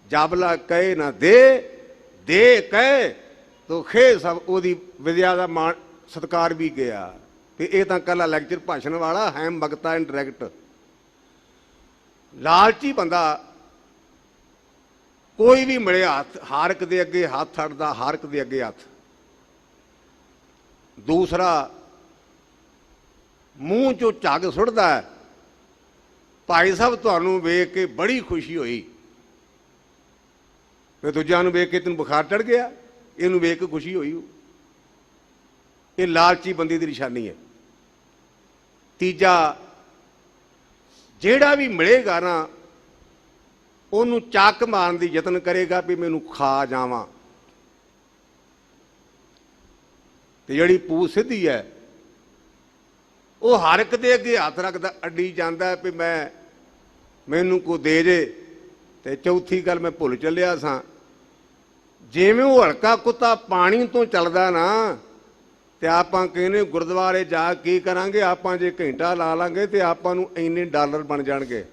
ਜਬਲਾ ਕਹੇ ਨਾ ਦੇ, ਦੇ ਕਹੇ ਤੋ ਖੇ ਸਭ। ਉਹਦੀ ਵਿਦਿਆ ਦਾ ਮਾਣ ਸਤਿਕਾਰ ਵੀ ਗਿਆ। ਤੇ ਇਹ ਤਾਂ ਕੱਲਾ ਲੈਕਚਰ ਭਾਸ਼ਣ ਵਾਲਾ ਹੈ, ਮੰਗਤਾ ਇਨਡਾਇਰੈਕਟ। ਲਾਲਚੀ ਬੰਦਾ ਕੋਈ ਵੀ ਮਿਲਿਆ, ਹਰ ਇੱਕ ਦੇ ਅੱਗੇ ਹੱਥ ਅੜਦਾ, ਹਰ ਇੱਕ ਦੇ ਅੱਗੇ ਹੱਥ। ਦੂਸਰਾ, ਮੂੰਹ ਚੋਂ ਝੱਗ ਸੁੱਟਦਾ ਹੈ। ਭਾਈ ਸਾਹਿਬ, ਤੁਹਾਨੂੰ ਵੇਖ ਕੇ ਬੜੀ ਖੁਸ਼ੀ ਹੋਈ। ਤੇ ਦੂਜਿਆਂ ਨੂੰ ਵੇਖ ਕੇ ਤੈਨੂੰ ਬੁਖਾਰ ਚੜ ਗਿਆ, ਇਹਨੂੰ ਵੇਖ ਕੇ ਖੁਸ਼ੀ ਹੋਈ। ਇਹ ਲਾਲਚੀ ਬੰਦੇ ਦੀ ਨਿਸ਼ਾਨੀ ਹੈ। ਤੀਜਾ, ਜਿਹੜਾ ਵੀ ਮਿਲੇਗਾ ਨਾ, ਉਹਨੂੰ ਚੱਕ ਮਾਰਨ ਦੀ ਯਤਨ ਕਰੇਗਾ ਵੀ ਮੈਨੂੰ ਖਾ ਜਾਵਾਂ। ਤੇ ਜਿਹੜੀ ਪੂਛ ਸਿੱਧੀ ਹੈ, ਉਹ ਹਰ ਇੱਕ ਦੇ ਅੱਗੇ ਹੱਥ ਰੱਖਦਾ, ਅੱਡੀ ਜਾਂਦਾ ਵੀ ਮੈਨੂੰ ਕੋ ਦੇ ਜੇ। ਤੇ ਚੌਥੀ ਗੱਲ ਮੈਂ ਭੁੱਲ ਚੱਲਿਆ ਸਾਂ, ਜਿਵੇਂ ਉਹ ਹਲਕਾ ਕੁੱਤਾ ਪਾਣੀ ਤੋਂ ਚੱਲਦਾ ਨਾ, ਤੇ ਆਪਾਂ ਕਹਿੰਦੇ ਗੁਰਦੁਆਰੇ ਜਾ ਕੀ ਕਰਾਂਗੇ, ਆਪਾਂ ਜੇ ਘੰਟਾ ਲਾ ਲਾਂਗੇ ਤੇ ਆਪਾਂ ਨੂੰ ਇੰਨੇ ਡਾਲਰ ਬਣ ਜਾਣਗੇ।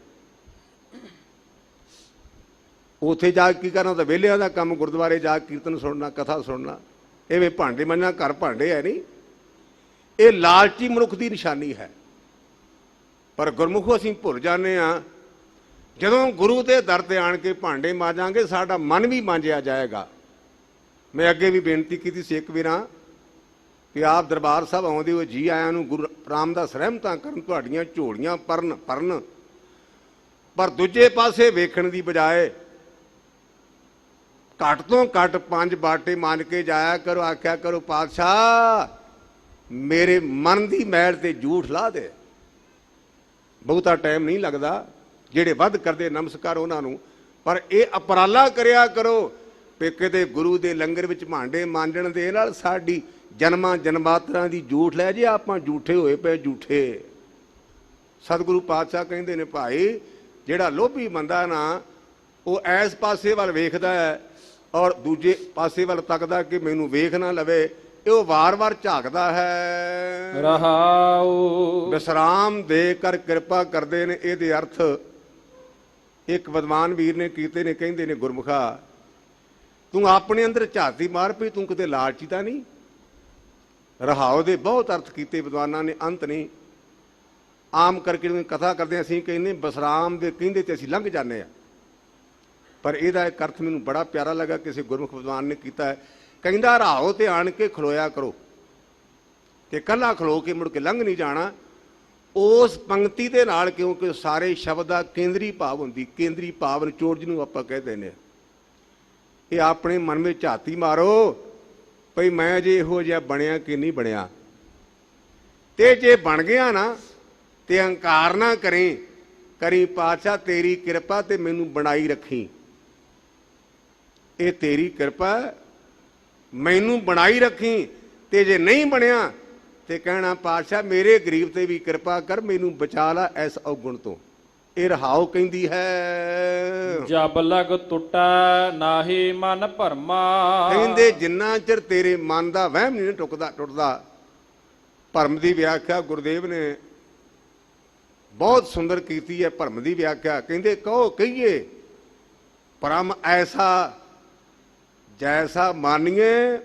ਉੱਥੇ ਜਾ ਕੇ ਕੀ ਕਰਨਾ, ਤਾਂ ਵਿਹਲਿਆਂ ਦਾ ਕੰਮ, ਗੁਰਦੁਆਰੇ ਜਾ ਕੇ ਕੀਰਤਨ ਸੁਣਨਾ, ਕਥਾ ਸੁਣਨਾ। ਐਵੇਂ ਭਾਂਡੇ ਮੰਨਣਾ, ਘਰ ਭਾਂਡੇ ਹੈ ਨਹੀਂ। ਇਹ ਲਾਲਚੀ ਮਨੁੱਖ ਦੀ ਨਿਸ਼ਾਨੀ ਹੈ। ਪਰ ਗੁਰਮੁਖੋ ਅਸੀਂ ਭੁੱਲ ਜਾਂਦੇ ਹਾਂ, ਜਦੋਂ ਗੁਰੂ ਦੇ ਦਰ ਤੇ ਆਣ ਕੇ ਭਾਂਡੇ ਮਾਂਜਾਂਗੇ, ਸਾਡਾ ਮਨ ਵੀ ਮਾਂਜਿਆ ਜਾਏਗਾ। ਮੈਂ ਅੱਗੇ ਵੀ ਬੇਨਤੀ ਕੀਤੀ ਸੀ ਇੱਕ ਵੀਰਾਂ, ਕਿ ਆਪ ਦਰਬਾਰ ਸਾਹਿਬ ਆਉਂਦੇ ਹੋ, ਜੀ ਆਇਆਂ ਨੂੰ ਗੁਰੂ ਰਾਮਦਾਸ ਰਹਿਮਤਾਂ ਕਰਨ, ਤੁਹਾਡੀਆਂ ਝੋਲੀਆਂ ਭਰਨ। ਪਰ ਦੂਜੇ ਪਾਸੇ ਵੇਖਣ ਦੀ ਬਜਾਏ ਘੱਟ ਤੋਂ ਘੱਟ 5 ਬਾਟੇ ਮੰਨ ਕੇ ਜਾਇਆ ਕਰੋ। ਆਖਿਆ ਕਰੋ, ਪਾਤਸ਼ਾਹ ਮੇਰੇ ਮਨ ਦੀ ਮੈਲ ਤੇ ਝੂਠ ਲਾ ਦੇ। ਬਹੁਤਾ ਟਾਈਮ ਨਹੀਂ ਲੱਗਦਾ, ਜਿਹੜੇ ਵੱਧ ਕਰਦੇ ਨਮਸਕਾਰ ਉਹਨਾਂ ਨੂੰ। ਪਰ ਇਹ ਉਪਰਾਲਾ ਕਰਿਆ ਕਰੋ ਵੀ ਕਿਤੇ ਗੁਰੂ ਦੇ ਲੰਗਰ ਵਿੱਚ ਭਾਂਡੇ ਮਾਂਜਣ ਦੇ ਨਾਲ ਸਾਡੀ ਜਨਮਾਂ ਜਨਮਾਤਰਾਂ ਦੀ ਝੂਠ ਲੈ ਜੇ, ਆਪਾਂ ਝੂਠੇ ਹੋਏ ਪਏ, ਝੂਠੇ। ਸਤਿਗੁਰੂ ਪਾਤਸ਼ਾਹ ਕਹਿੰਦੇ ਨੇ, ਭਾਈ ਜਿਹੜਾ ਲੋਭੀ ਬੰਦਾ ਨਾ, ਉਹ ਇਸ ਪਾਸੇ ਵੱਲ ਵੇਖਦਾ ਹੈ ਔਰ ਦੂਜੇ ਪਾਸੇ ਵੱਲ ਤੱਕਦਾ ਕਿ ਮੈਨੂੰ ਵੇਖ ਨਾ ਲਵੇ। ਇਹ ਉਹ ਵਾਰ-ਵਾਰ ਝਾਕਦਾ ਹੈ। ਰਹਾਉ ਵਿਸਰਾਮ ਦੇ ਕਰ ਕਿਰਪਾ ਕਰਦੇ ਨੇ। ਇਹਦੇ ਅਰਥ ਇੱਕ ਵਿਦਵਾਨ ਵੀਰ ਨੇ ਕੀਤੇ ਨੇ, ਕਹਿੰਦੇ ਨੇ, ਗੁਰਮੁਖਾ ਤੂੰ ਆਪਣੇ ਅੰਦਰ ਝਾਤੀ ਮਾਰ ਪਈ, ਤੂੰ ਕਿਤੇ ਲਾਲਚੀ ਤਾਂ ਨਹੀਂ। ਰਹਾਉ ਦੇ ਬਹੁਤ ਅਰਥ ਕੀਤੇ ਵਿਦਵਾਨਾਂ ਨੇ, ਅੰਤ ਨਹੀਂ। ਆਮ ਕਰਕੇ ਕਥਾ ਕਰਦੇ ਅਸੀਂ ਕਹਿੰਦੇ ਵਿਸਰਾਮ ਦੇ ਕਹਿੰਦੇ ਤੇ ਅਸੀਂ ਲੰਘ ਜਾਂਦੇ ਹਾਂ। ਪਰ ਇਹਦਾ ਇੱਕ ਅਰਥ ਮੈਨੂੰ ਬੜਾ ਪਿਆਰਾ ਲੱਗਾ, ਕਿਸੇ ਗੁਰਮੁਖ ਵਿਦਵਾਨ ਨੇ ਕੀਤਾ ਹੈ। ਕਹਿੰਦਾ ਰਹਾਉ ਤੇ ਆਣ ਕੇ ਖਲੋਇਆ ਕਰੋ, ਤੇ ਕੱਲਾ ਖਲੋ ਕੇ ਮੁੜ ਕੇ ਲੰਘ ਨਹੀਂ ਜਾਣਾ। ਉਸ ਪੰਕਤੀ ਦੇ ਨਾਲ, ਕਿਉਂਕਿ ਸਾਰੇ ਸ਼ਬਦ ਦਾ ਕੇਂਦਰੀ ਭਾਵ ਹੁੰਦੀ, ਕੇਂਦਰੀ ਭਾਵ ਨਿਚੋੜ ਜਿਹਨੂੰ ਆਪਾਂ ਕਹਿ ਦਿੰਦੇ ਹਾਂ। ਇਹ ਆਪਣੇ ਮਨ ਵਿੱਚ ਝਾਤੀ ਮਾਰੋ ਭਈ ਮੈਂ ਜੇ ਇਹੋ ਜਿਹਾ ਬਣਿਆ ਕਿ ਨਹੀਂ ਬਣਿਆ। ਤੇ ਜੇ ਬਣ ਗਿਆ ਨਾ, ਤੇ ਅਹੰਕਾਰ ਨਾ ਕਰੇ ਕਰੀ ਪਾਤਸ਼ਾਹ ਤੇਰੀ ਕਿਰਪਾ ਤੇ ਮੈਨੂੰ ਬਣਾਈ ਰੱਖੀ। ਇਹ ਤੇਰੀ ਕਿਰਪਾ, ਮੈਨੂੰ ਬਣਾਈ ਰੱਖੀ। ਤੇ ਜੇ ਨਹੀਂ ਬਣਿਆ ਤੇ ਕਹਿਣਾ ਪਾਤਸ਼ਾਹ ਮੇਰੇ ਗਰੀਬ ਤੇ ਵੀ ਕਿਰਪਾ ਕਰ, ਮੈਨੂੰ ਬਚਾ ਲਾ ਇਸ ਔਗੁਣ ਤੋਂ। ਇਹ ਰਹਾਉ ਕਹਿੰਦੀ ਹੈ। ਜਬ ਲਗ ਟੁੱਟਾ ਨਾਹੀ ਮਨ ਭਰਮਾ। ਕਹਿੰਦੇ ਜਿੰਨਾ ਚਿਰ ਤੇਰੇ ਮਨ ਦਾ ਵਹਿਮ ਨਹੀਂ ਟੁੱਟਦਾ। ਭਰਮ ਦੀ ਵਿਆਖਿਆ ਗੁਰਦੇਵ ਨੇ ਬਹੁਤ ਸੁੰਦਰ ਕੀਤੀ ਹੈ। ਭਰਮ ਦੀ ਵਿਆਖਿਆ ਕਹਿੰਦੇ ਕਹੀਏ ਪਰਮ ਐਸਾ ਜੈਸਾ ਮਾਨੀਏ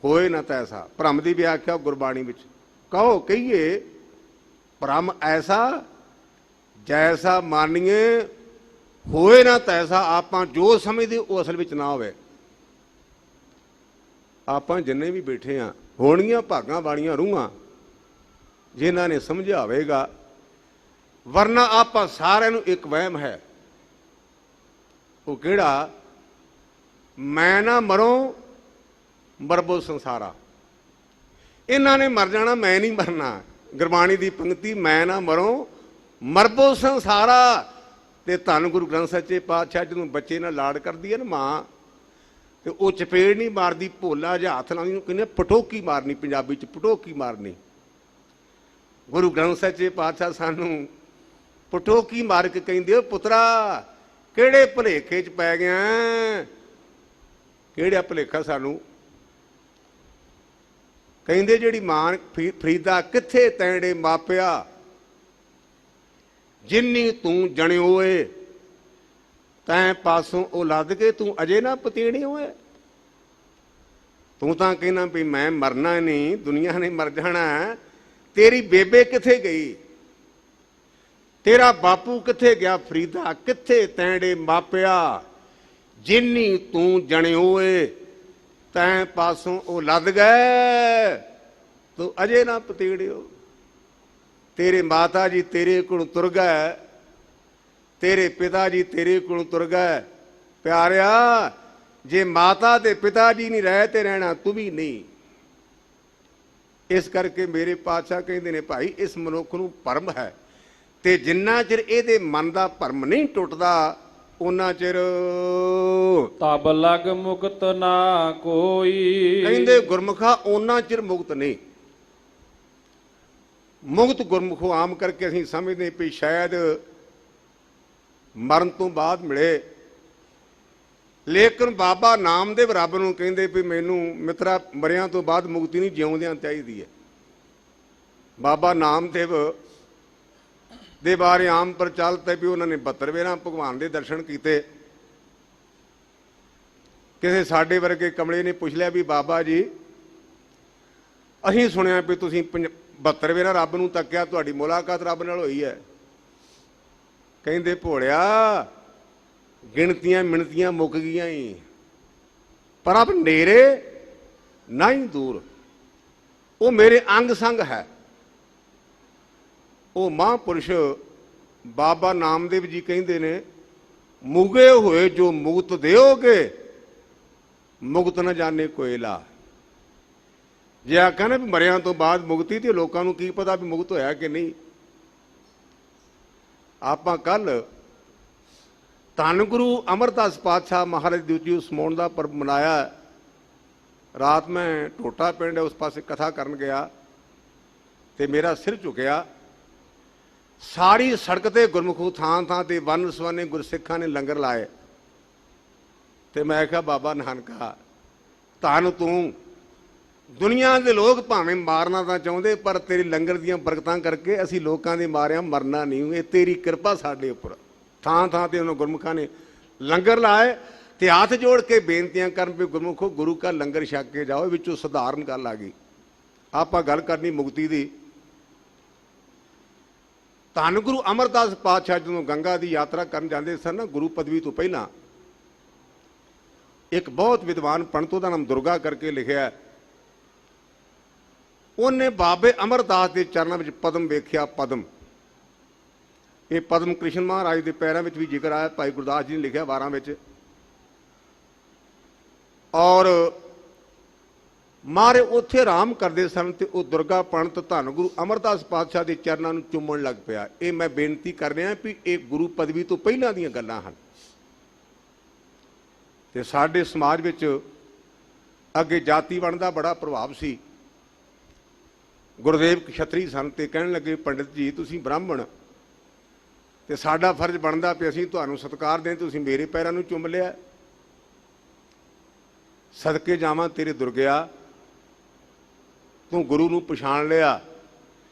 ਹੋਏ ਨਾ ਤੈਸਾ। ਭਰਮ ਦੀ ਵਿਆਖਿਆ ਗੁਰਬਾਣੀ ਵਿੱਚ ਕਹੀਏ ਭਰਮ ਐਸਾ ਜੈਸਾ ਮਾਨੀਏ ਹੋਏ ਨਾ ਤੈਸਾ। ਆਪਾਂ ਜੋ ਸਮਝਦੇ ਉਹ ਅਸਲ ਵਿੱਚ ਨਾ ਹੋਵੇ। ਆਪਾਂ ਜਿੰਨੇ ਵੀ ਬੈਠੇ ਆ ਹੋਣਗੀਆਂ ਭਾਗਾਂ ਵਾਲੀਆਂ ਰੂਹਾਂ ਜਿਨ੍ਹਾਂ ਨੇ ਸਮਝਾਵੇਗਾ, ਵਰਨਾ ਆਪਾਂ ਸਾਰਿਆਂ ਨੂੰ ਇੱਕ ਵਹਿਮ ਹੈ। ਉਹ ਕਿਹੜਾ? ਮੈਂ ਨਾ ਮਰੋ ਮਰਬੋ ਸੰਸਾਰਾ। ਇਹਨਾਂ ਨੇ ਮਰ ਜਾਣਾ, ਮੈਂ ਨਹੀਂ ਮਰਨਾ। ਗੁਰਬਾਣੀ ਦੀ ਪੰਕਤੀ ਮੈਂ ਨਾ ਮਰੋ ਮਰਬੋ ਸੰਸਾਰਾ। ਤੇ ਧੰਨ ਗੁਰੂ ਗ੍ਰੰਥ ਸੱਚੇ ਪਾਤਸ਼ਾਹ ਜਦੋਂ ਬੱਚੇ ਨਾਲ ਲਾਡ ਕਰਦੀ ਹੈ ਨਾ ਮਾਂ, ਤੇ ਉਹ ਚਪੇੜ ਨਹੀਂ ਮਾਰਦੀ, ਭੋਲਾ ਜਿਹਾ ਹੱਥ ਲਾਉਂਦੀ, ਉਹਨੂੰ ਕਹਿੰਦੇ ਪਟੋਕੀ ਮਾਰਨੀ, ਪੰਜਾਬੀ ਚ ਪਟੋਕੀ ਮਾਰਨੀ। ਗੁਰੂ ਗ੍ਰੰਥ ਸੱਚੇ ਪਾਤਸ਼ਾਹ ਸਾਨੂੰ ਪਟੋਕੀ ਮਾਰ ਕੇ ਕਹਿੰਦੇ, ਉਹ ਪੁੱਤਰਾ ਕਿਹੜੇ ਭੁਲੇਖੇ ਚ ਪੈ ਗਿਆ? ਕਿਹੜਾ ਭੁਲੇਖਾ ਸਾਨੂੰ? ਕਹਿੰਦੇ ਜਿਹੜੀ ਮਾਂ ਫਰੀਦਾ ਕਿੱਥੇ ਤੈਂਡੇ ਮਾਪਿਆ, ਜਿੰਨੀ ਤੂੰ ਜਣਿਓ ਏ ਤੈਂ ਪਾਸੋਂ ਉਹ ਲੱਦ ਕੇ ਤੂੰ ਅਜੇ ਨਾ ਪਤੀਣੀ ਹੋਏ। ਤੂੰ ਤਾਂ ਕਹਿਣਾ ਵੀ ਮੈਂ ਮਰਨਾ ਨਹੀਂ, ਦੁਨੀਆ ਨੇ ਮਰ ਜਾਣਾ। ਤੇਰੀ ਬੇਬੇ ਕਿੱਥੇ ਗਈ? ਤੇਰਾ ਬਾਪੂ ਕਿੱਥੇ ਗਿਆ? ਫਰੀਦਾ ਕਿੱਥੇ ਤੈਂਡੇ ਮਾਪਿਆ, ਜਿੰਨੀ ਤੂੰ ਜਣਿਓ ਏ ਤੈਂ ਪਾਸੋਂ ਉਹ ਲੱਦ ਗਏ ਤੂੰ ਅਜੇ ਨਾ ਪਤੀੜਿਓ। ਤੇਰੇ ਮਾਤਾ ਜੀ ਤੇਰੇ ਕੋਲ ਤੁਰ ਗਏ, ਤੇਰੇ ਪਿਤਾ ਜੀ ਤੇਰੇ ਕੋਲ ਤੁਰ ਗਏ। ਪਿਆਰਿਆ, ਜੇ ਮਾਤਾ ਤੇ ਪਿਤਾ ਜੀ ਨਹੀਂ ਰਹੇ ਤੇ ਰਹਿਣਾ ਤੂੰ ਵੀ ਨਹੀਂ। ਇਸ ਕਰਕੇ ਮੇਰੇ ਪਾਤਸ਼ਾਹ ਕਹਿੰਦੇ ਨੇ ਭਾਈ ਇਸ ਮਨੁੱਖ ਨੂੰ ਭਰਮ ਹੈ, ਤੇ ਜਿੰਨਾ ਚਿਰ ਇਹਦੇ ਮਨ ਦਾ ਭਰਮ ਨਹੀਂ ਟੁੱਟਦਾ ਉਹਨਾਂ ਚਿਰ ਤਬ ਲਗ ਮੁਕਤ ਨਾ ਕੋਈ। ਕਹਿੰਦੇ ਗੁਰਮੁਖਾ ਉਹਨਾਂ ਚਿਰ ਮੁਕਤ ਨਹੀਂ। ਮੁਕਤ ਗੁਰਮੁਖੋ ਆਮ ਕਰਕੇ ਅਸੀਂ ਸਮਝਦੇ ਵੀ ਸ਼ਾਇਦ ਮਰਨ ਤੋਂ ਬਾਅਦ ਮਿਲੇ, ਲੇਕਿਨ ਬਾਬਾ ਨਾਮਦੇਵ ਰੱਬ ਨੂੰ ਕਹਿੰਦੇ ਵੀ ਮੈਨੂੰ ਮਿੱਤਰਾ ਮਰਿਆਂ ਤੋਂ ਬਾਅਦ ਮੁਕਤੀ ਨਹੀਂ, ਜਿਉਂਦਿਆਂ ਚਾਹੀਦੀ ਹੈ। ਬਾਬਾ ਨਾਮਦੇਵ ਦੇ ਬਾਰੇ ਆਮ ਪ੍ਰਚਲਿਤ ਹੈ ਵੀ ਉਹਨਾਂ ਨੇ 72 ਵੇਰਾਂ ਭਗਵਾਨ ਦੇ ਦਰਸ਼ਨ ਕੀਤੇ। ਕਿਸੇ ਸਾਡੇ ਵਰਗੇ ਕਮਲੇ ਨੇ ਪੁੱਛ ਲਿਆ ਵੀ ਬਾਬਾ ਜੀ ਅਸੀਂ ਸੁਣਿਆ ਵੀ ਤੁਸੀਂ 72 ਵੇਰਾਂ ਰੱਬ ਨੂੰ ਤੱਕਿਆ, ਤੁਹਾਡੀ ਮੁਲਾਕਾਤ ਰੱਬ ਨਾਲ ਹੋਈ ਹੈ। ਕਹਿੰਦੇ ਭੋਲਿਆ ਗਿਣਤੀਆਂ ਮਿਣਤੀਆਂ ਮੁੱਕ ਗਈਆਂ ਹੀ, ਪਰ ਅਬ ਨੇਰੇ ਨਹੀਂ ਦੂਰ। ਉਹ ਮੇਰੇ ਅੰਗ ਸੰਗ ਹੈ। ਉਹ ਮਹਾਂਪੁਰਸ਼ ਬਾਬਾ ਨਾਮਦੇਵ ਜੀ ਕਹਿੰਦੇ ਨੇ, ਮੁਗੇ ਹੋਏ ਜੋ ਮੁਕਤ ਦਿਓਗੇ ਮੁਕਤ ਨਾ ਜਾਣੇ ਕੋਇਲਾ। ਜੇ ਆਖਾਂ ਨਾ ਵੀ ਮਰਿਆਂ ਤੋਂ ਬਾਅਦ ਮੁਕਤੀ, ਤੇ ਲੋਕਾਂ ਨੂੰ ਕੀ ਪਤਾ ਵੀ ਮੁਕਤ ਹੋਇਆ ਕਿ ਨਹੀਂ। ਆਪਾਂ ਕੱਲ ਧੰਨ ਗੁਰੂ ਅਮਰਦਾਸ ਪਾਤਸ਼ਾਹ ਮਹਾਰਾਜ ਦੀ ਉੱਚੀ ਉਸਮਾਉਣ ਦਾ ਪਰਬ ਮਨਾਇਆ। ਰਾਤ ਮੈਂ ਟੋਟਾ ਪਿੰਡ ਉਸ ਪਾਸੇ ਕਥਾ ਕਰਨ ਗਿਆ ਤੇ ਮੇਰਾ ਸਿਰ ਝੁਕਿਆ। ਸਾਰੀ ਸੜਕ ਤੇ ਗੁਰਮੁਖੂ ਥਾਂ ਥਾਂ ਤੇ ਵੰਨ ਸਵੰਨੇ ਗੁਰਸਿੱਖਾਂ ਨੇ ਲੰਗਰ ਲਾਏ। ਤੇ ਮੈਂ ਕਿਹਾ ਬਾਬਾ ਨਾਨਕਾ ਧੰਨ ਤੂੰ, ਦੁਨੀਆ ਦੇ ਲੋਕ ਭਾਵੇਂ ਮਾਰਨਾ ਤਾਂ ਚਾਹੁੰਦੇ, ਪਰ ਤੇਰੀ ਲੰਗਰ ਦੀਆਂ ਬਰਕਤਾਂ ਕਰਕੇ ਅਸੀਂ ਲੋਕਾਂ ਦੇ ਮਾਰਿਆਂ ਮਰਨਾ ਨਹੀਂ। ਇਹ ਤੇਰੀ ਕਿਰਪਾ ਸਾਡੇ ਉੱਪਰ। ਥਾਂ ਥਾਂ ਤੇ ਉਹਨਾਂ ਗੁਰਮੁਖਾਂ ਨੇ ਲੰਗਰ ਲਾਏ ਤੇ ਹੱਥ ਜੋੜ ਕੇ ਬੇਨਤੀਆਂ ਕਰਨ ਵੀ ਗੁਰਮੁਖੋ ਗੁਰੂ ਕਾ ਲੰਗਰ ਛਕ ਕੇ ਜਾਓ। ਵਿੱਚੋਂ ਸਧਾਰਨ ਗੱਲ ਆ ਗਈ। ਆਪਾਂ ਗੱਲ ਕਰਨੀ ਮੁਕਤੀ ਦੀ। ਧੰਨ ਗੁਰੂ ਅਮਰਦਾਸ ਪਾਤਸ਼ਾਹ ਜਦੋਂ ਗੰਗਾ ਦੀ ਯਾਤਰਾ ਕਰਨ ਜਾਂਦੇ ਸਨ ਨਾ, ਗੁਰੂ ਪਦਵੀ ਤੋਂ ਪਹਿਲਾਂ ਇੱਕ ਬਹੁਤ ਵਿਦਵਾਨ ਪੰਡਤ, ਉਹਦਾ ਨਾਮ ਦੁਰਗਾ ਕਰਕੇ ਲਿਖਿਆ, ਉਹਨੇ ਬਾਬੇ ਅਮਰਦਾਸ ਦੇ ਚਰਨਾਂ ਵਿੱਚ ਪਦਮ ਵੇਖਿਆ। ਪਦਮ, ਇਹ ਪਦਮ ਕ੍ਰਿਸ਼ਨ ਮਹਾਰਾਜ ਦੇ ਪੈਰਾਂ ਵਿੱਚ ਵੀ ਜ਼ਿਕਰ ਆਇਆ। ਭਾਈ ਗੁਰਦਾਸ ਜੀ ਨੇ ਲਿਖਿਆ 12 ਵਿੱਚ। ਔਰ ਮਾਰੇ ਉੱਥੇ ਆਰਾਮ ਕਰਦੇ ਸਨ ਤੇ ਉਹ ਦੁਰਗਾ ਪੰਡਤ ਧੰਨ ਗੁਰੂ ਅਮਰਦਾਸ ਪਾਤਸ਼ਾਹ ਦੇ ਚਰਨਾਂ ਨੂੰ ਚੁੰਮਣ ਲੱਗ ਪਿਆ। ਇਹ ਮੈਂ ਬੇਨਤੀ ਕਰ ਰਿਹਾ ਵੀ ਇਹ ਗੁਰੂ ਪਦਵੀ ਤੋਂ ਪਹਿਲਾਂ ਦੀਆਂ ਗੱਲਾਂ ਹਨ। ਤੇ ਸਾਡੇ ਸਮਾਜ ਵਿੱਚ ਅੱਗੇ ਜਾਤੀ ਵੰਡ ਦਾ ਬੜਾ ਪ੍ਰਭਾਵ ਸੀ। ਗੁਰਦੇਵ ਖੱਤਰੀ ਸਨ ਤੇ ਕਹਿਣ ਲੱਗੇ, ਪੰਡਿਤ ਜੀ ਤੁਸੀਂ ਬ੍ਰਾਹਮਣ ਤੇ ਸਾਡਾ ਫਰਜ਼ ਬਣਦਾ ਪਿਆ ਅਸੀਂ ਤੁਹਾਨੂੰ ਸਤਿਕਾਰ ਦੇਂ, ਤੁਸੀਂ ਮੇਰੇ ਪੈਰਾਂ ਨੂੰ ਚੁੰਮ ਲਿਆ। ਸਦਕੇ ਜਾਵਾਂ ਤੇਰੇ ਦੁਰਗਿਆ, ਤੂੰ ਗੁਰੂ ਨੂੰ ਪਛਾਣ ਲਿਆ।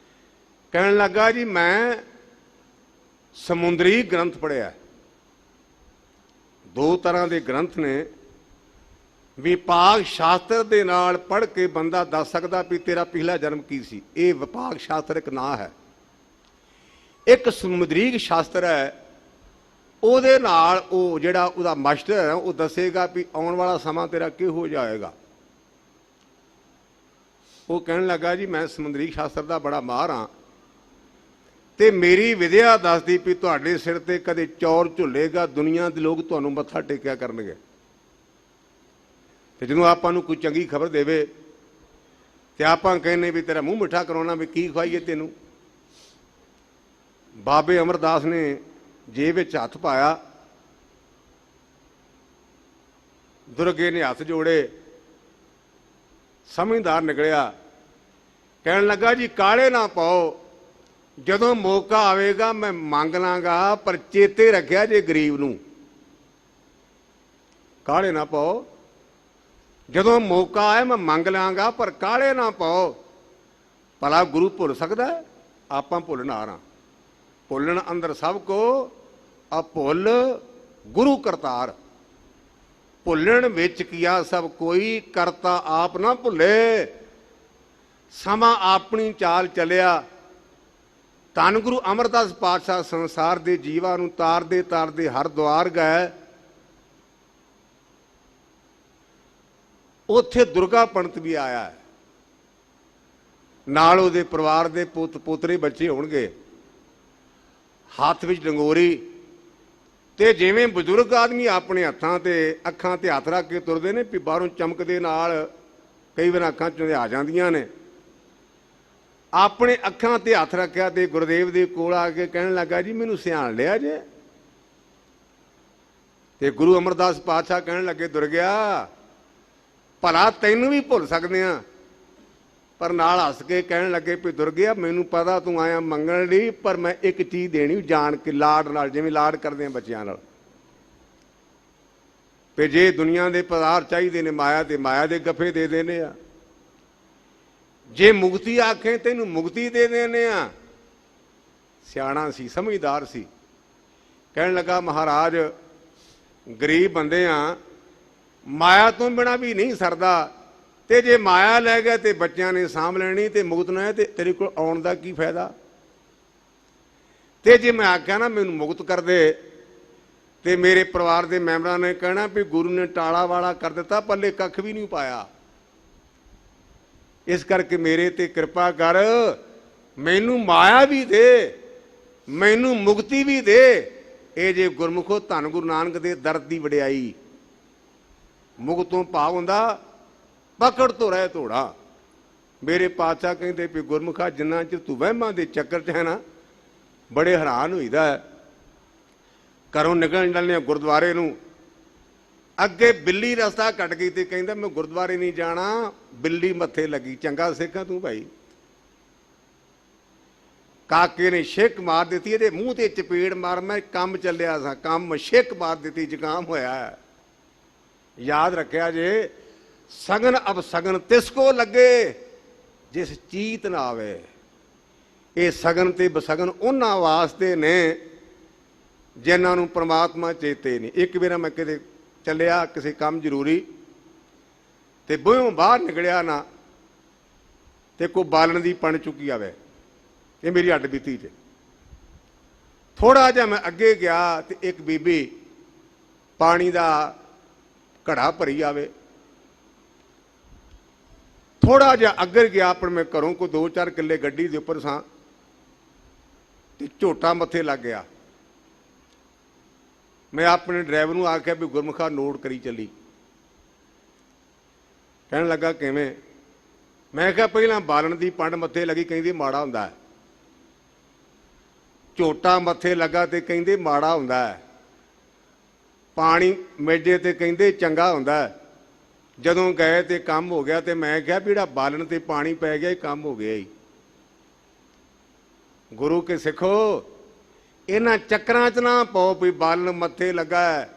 ਕਹਿਣ ਲੱਗਾ ਜੀ ਮੈਂ ਸਮੁੰਦਰੀ ਗ੍ਰੰਥ ਪੜ੍ਹਿਆ। ਦੋ ਤਰ੍ਹਾਂ ਦੇ ਗ੍ਰੰਥ ਨੇ। ਵਿਪਾਕ ਸ਼ਾਸਤਰ ਦੇ ਨਾਲ ਪੜ੍ਹ ਕੇ ਬੰਦਾ ਦੱਸ ਸਕਦਾ ਵੀ ਤੇਰਾ ਪਿਛਲਾ ਜਨਮ ਕੀ ਸੀ। ਇਹ ਵਿਪਾਕ ਸ਼ਾਸਤਰ ਇੱਕ ਨਾਂ ਹੈ। ਇੱਕ ਸਮੁੰਦਰੀ ਸ਼ਾਸਤਰ ਹੈ, ਉਹਦੇ ਨਾਲ ਉਹ ਜਿਹੜਾ ਉਹਦਾ ਮਾਸਟਰ ਹੈ ਉਹ ਦੱਸੇਗਾ ਵੀ ਆਉਣ ਵਾਲਾ ਸਮਾਂ ਤੇਰਾ ਕਿਹੋ ਜਾਏਗਾ। ਉਹ ਕਹਿਣ ਲੱਗਾ ਜੀ ਮੈਂ ਸਮੁੰਦਰੀ ਸ਼ਾਸਤਰ ਦਾ ਬੜਾ ਮਾਹਰ ਹਾਂ ਤੇ ਮੇਰੀ ਵਿਦਿਆ ਦੱਸਦੀ ਵੀ ਤੁਹਾਡੇ ਸਿਰ ਤੇ ਕਦੇ ਚੌਰ ਝੁੱਲੇਗਾ, ਦੁਨੀਆ ਦੇ ਲੋਕ ਤੁਹਾਨੂੰ ਮੱਥਾ ਟੇਕਿਆ ਕਰਨਗੇ। ਤੇ ਜਦੋਂ ਆਪਾਂ ਨੂੰ ਕੋਈ ਚੰਗੀ ਖਬਰ ਦੇਵੇ ਤੇ ਆਪਾਂ ਕਹਿੰਦੇ ਵੀ ਤੇਰਾ ਮੂੰਹ ਮਿੱਠਾ ਕਰਾਉਣਾ, ਵੀ ਕੀ ਖਵਾਈਏ ਤੈਨੂੰ। ਬਾਬੇ ਅਮਰਦਾਸ ਨੇ ਜੇਬ ਵਿੱਚ ਹੱਥ ਪਾਇਆ, ਦੁਰਗੇ ਨੇ ਹੱਥ ਜੋੜੇ, ਸਮਝਦਾਰ ਨਿਕਲਿਆ। ਕਹਿਣ ਲੱਗਾ ਜੀ ਕਾਲੇ ਨਾ ਪਾਓ, ਜਦੋਂ ਮੌਕਾ ਆਵੇਗਾ ਮੈਂ ਮੰਗ ਲਾਂਗਾ, ਪਰ ਚੇਤੇ ਰੱਖਿਆ ਜੇ ਗਰੀਬ ਨੂੰ। ਕਾਲੇ ਨਾ ਪਾਓ, ਜਦੋਂ ਮੌਕਾ ਆਏ ਮੈਂ ਮੰਗ ਲਾਂਗਾ, ਪਰ ਕਾਲੇ ਨਾ ਪਾਓ। ਭਲਾ ਗੁਰੂ ਭੁੱਲ ਸਕਦਾ? ਆਪਾਂ ਭੁੱਲਣ ਆ ਰਹਾ। ਭੁੱਲਣ ਅੰਦਰ ਸਭ ਕੋ, ਆ ਭੁੱਲ ਗੁਰੂ ਕਰਤਾਰ। ਭੁੱਲਣ ਵਿੱਚ ਕੀਆ ਸਭ ਕੋਈ, ਕਰਤਾ ਆਪ ਨਾ ਭੁੱਲੇ। ਸਮਾਂ ਆਪਣੀ ਚਾਲ ਚੱਲਿਆ। ਧੰਨ ਗੁਰੂ ਅਮਰਦਾਸ ਪਾਤਸ਼ਾਹ ਸੰਸਾਰ ਦੇ ਜੀਵਾਂ ਨੂੰ ਤਾਰਦੇ ਤਾਰਦੇ ਹਰਿਦੁਆਰ ਗਏ। ਉੱਥੇ ਦੁਰਗਾ ਪੰਡਤ ਵੀ ਆਇਆ ਹੈ, ਨਾਲ ਉਹਦੇ ਪਰਿਵਾਰ ਦੇ ਪੁੱਤ ਪੋਤਰੇ ਬੱਚੇ ਹੋਣਗੇ, ਹੱਥ ਵਿੱਚ ਡੰਗੋਰੀ। ਤੇ ਜਿਵੇਂ ਬਜ਼ੁਰਗ ਆਦਮੀ ਆਪਣੇ ਹੱਥਾਂ ਤੇ ਅੱਖਾਂ ਤੇ ਹੱਥ ਰੱਖ ਕੇ ਤੁਰਦੇ ਨੇ, ਵੀ ਬਾਹਰੋਂ ਚਮਕ ਦੇ ਨਾਲ ਕਈ ਵਾਰ ਅੱਖਾਂ ਚੋਂ ਆ ਜਾਂਦੀਆਂ ਨੇ। ਆਪਣੇ ਅੱਖਾਂ ਤੇ ਹੱਥ ਰੱਖਿਆ ਤੇ ਗੁਰਦੇਵ ਦੇ ਕੋਲ ਆ ਕੇ ਕਹਿਣ ਲੱਗਾ ਜੀ ਮੈਨੂੰ ਸਿਆਣ ਲਿਆ ਜੇ। ਤੇ ਗੁਰੂ ਅਮਰਦਾਸ ਪਾਤਸ਼ਾਹ ਕਹਿਣ ਲੱਗੇ ਦੁਰਗਿਆ ਭਲਾ ਤੈਨੂੰ ਵੀ ਭੁੱਲ ਸਕਦੇ ਆ। ਪਰ ਨਾਲ ਹੱਸ ਕੇ ਕਹਿਣ ਲੱਗੇ ਵੀ ਦੁਰਗਿਆ ਮੈਨੂੰ ਪਤਾ ਤੂੰ ਆਇਆ ਮੰਗਣ ਲਈ, ਪਰ ਮੈਂ ਇੱਕ ਚੀਜ਼ ਦੇਣੀ ਜਾਣ ਕੇ, ਲਾਡ ਨਾਲ, ਜਿਵੇਂ ਲਾਡ ਕਰਦੇ ਆ ਬੱਚਿਆਂ ਨਾਲ। ਤੇ ਜੇ ਦੁਨੀਆ ਦੇ ਪਦਾਰਥ ਚਾਹੀਦੇ ਨੇ ਮਾਇਆ, ਤੇ ਮਾਇਆ ਦੇ ਗੱਫੇ ਦੇ ਦੇਣੇ ਆ। ਜੇ ਮੁਕਤੀ ਆਖੇ ਤੈਨੂੰ ਮੁਕਤੀ ਦੇ ਦੇਣੇ ਆ। ਸਿਆਣਾ ਸੀ, ਸਮਝਦਾਰ ਸੀ। ਕਹਿਣ ਲੱਗਾ ਮਹਾਰਾਜ ਗਰੀਬ ਬੰਦੇ ਆ, ਮਾਇਆ ਤੋਂ ਬਿਨਾਂ ਵੀ ਨਹੀਂ ਸਰਦਾ, ਤੇ ਜੇ ਮਾਇਆ ਲੈ ਗਿਆ ਤੇ ਬੱਚਿਆਂ ਨੇ ਸਾਂਭ ਲੈਣੀ, ਤੇ ਮੁਕਤ ਨਾ ਹੈ ਤੇ ਤੇਰੇ ਕੋਲ ਆਉਣ ਦਾ ਕੀ ਫਾਇਦਾ। ਤੇ ਜੇ ਮੈਂ ਆਖਿਆ ਨਾ ਮੈਨੂੰ ਮੁਕਤ ਕਰ ਦੇ, ਤੇ ਮੇਰੇ ਪਰਿਵਾਰ ਦੇ ਮੈਂਬਰਾਂ ਨੇ ਕਹਿਣਾ ਵੀ ਗੁਰੂ ਨੇ ਟਾਲਾ ਵਾਲਾ ਕਰ ਦਿੱਤਾ, ਪੱਲੇ ਕੱਖ ਵੀ ਨਹੀਂ ਪਾਇਆ। ਇਸ ਕਰਕੇ ਮੇਰੇ ਤੇ ਕਿਰਪਾ ਕਰ, ਮੈਨੂੰ ਮਾਇਆ ਵੀ ਦੇ, ਮੈਨੂੰ ਮੁਕਤੀ ਵੀ ਦੇ। ਇਹ ਜੇ ਗੁਰਮੁਖੋ ਧੰਨ ਗੁਰੂ ਨਾਨਕ ਦੇ ਦਰਦ ਦੀ ਵਡਿਆਈ। ਮੁਕਤ ਤੋਂ ਭਾਵ ਹੁੰਦਾ ਪਕੜ ਤੋਂ ਰਹਿ ਧੋੜਾ। ਮੇਰੇ ਪਾਤਸ਼ਾਹ ਕਹਿੰਦੇ ਵੀ ਗੁਰਮੁਖਾ ਜਿੰਨਾ ਚਿਰ ਤੂੰ ਵਹਿਮਾਂ ਦੇ ਚੱਕਰ 'ਚ ਹੈ ਨਾ, ਬੜੇ ਹੈਰਾਨ ਹੋਈਦਾ ਹੈ। ਘਰੋਂ ਨਿਕਲਣ ਚੱਲੇ ਗੁਰਦੁਆਰੇ ਨੂੰ, ਅੱਗੇ ਬਿੱਲੀ ਰਸਤਾ ਕੱਟ ਗਈ ਤੇ ਕਹਿੰਦਾ ਮੈਂ ਗੁਰਦੁਆਰੇ ਨਹੀਂ ਜਾਣਾ, ਬਿੱਲੀ ਮੱਥੇ ਲੱਗੀ। ਚੰਗਾ ਸਿੱਖਾਂ ਤੂੰ ਭਾਈ। ਕਾਕੇ ਨੇ ਛਿੱਕ ਮਾਰ ਦਿੱਤੀ, ਇਹਦੇ ਮੂੰਹ ਤੇ ਚਪੇੜ ਮਾਰ, ਮੈਂ ਕੰਮ ਚੱਲਿਆ ਸਾਂ, ਕੰਮ ਛਿੱਕ ਮਾਰ ਦਿੱਤੀ, ਜ਼ੁਕਾਮ ਹੋਇਆ। ਯਾਦ ਰੱਖਿਆ ਜੇ ਸਗਨ ਅਬ ਸਗਨ ਤਿਸ ਕੋ ਲੱਗੇ ਜਿਸ ਚੀਤ ਨਾ ਆਵੇ। ਇਹ ਸਗਨ ਤੇ ਬਸਗਨ ਉਹਨਾਂ ਵਾਸਤੇ ਨੇ ਜਿਨ੍ਹਾਂ ਨੂੰ ਪ੍ਰਮਾਤਮਾ ਚੇਤੇ ਨਹੀਂ। ਇੱਕ ਵਾਰ ਮੈਂ ਕਿਤੇ ਚੱਲਿਆ ਕਿਸੇ ਕੰਮ ਜ਼ਰੂਰੀ, ਤੇ ਬੂਹੋਂ ਬਾਹਰ ਨਿਕਲਿਆ ਨਾ ਤੇ ਕੋਈ ਬਾਲਣ ਦੀ ਪਣ ਚੁੱਕੀ ਆਵੇ। ਇਹ ਮੇਰੀ ਹੱਡ ਬੀਤੀ 'ਚ ਥੋੜਾ ਜਿਹਾ ਮੈਂ ਅੱਗੇ ਗਿਆ ਤੇ ਇੱਕ ਬੀਬੀ ਪਾਣੀ ਦਾ ਘੜਾ ਭਰੀ ਆਵੇ। ਥੋੜਾ ਜਿਹਾ ਅੱਗੇ ਗਿਆ, ਆਪਣੇ ਮੈਂ ਘਰੋਂ ਕੋਈ 2-4 ਕਿੱਲੇ ਗੱਡੀ ਦੇ ਉੱਪਰ ਸਾਂ, ਤੇ ਝੋਟਾ ਮੱਥੇ ਲੱਗ ਗਿਆ। ਮੈਂ ਆਪਣੇ ਡਰਾਈਵਰ ਨੂੰ ਆਖਿਆ ਵੀ ਗੁਰਮੁਖਾ ਨੋਟ ਕਰੀ ਚੱਲੀ। ਕਹਿਣ ਲੱਗਾ ਕਿਵੇਂ? ਮੈਂ ਕਿਹਾ ਪਹਿਲਾਂ ਬਾਲਣ ਦੀ ਪੰਡ ਮੱਥੇ ਲੱਗੀ, ਕਹਿੰਦੀ ਮਾੜਾ ਹੁੰਦਾ ਹੈ। ਝੋਟਾ ਮੱਥੇ ਲੱਗਾ ਤੇ ਕਹਿੰਦੇ ਮਾੜਾ ਹੁੰਦਾ ਹੈ। ਪਾਣੀ ਮੇਜੇ ਤੇ ਕਹਿੰਦੇ ਚੰਗਾ ਹੁੰਦਾ ਹੈ। ਜਦੋਂ ਗਏ ਤੇ ਕੰਮ ਹੋ ਗਿਆ। ਤੇ ਮੈਂ ਕਿਹਾ ਵੀ ਜਿਹੜਾ ਬਾਲਣ ਤੇ ਪਾਣੀ ਪੈ ਗਿਆ ਇਹ ਕੰਮ ਹੋ ਗਿਆ ਹੀ। ਗੁਰੂ ਕੇ ਸਿੱਖੋ, ਇਹਨਾਂ ਚੱਕਰਾਂ 'ਚ ਨਾ ਪਾਓ ਵੀ ਬਾਲਣ ਮੱਥੇ ਲੱਗਾ ਹੈ,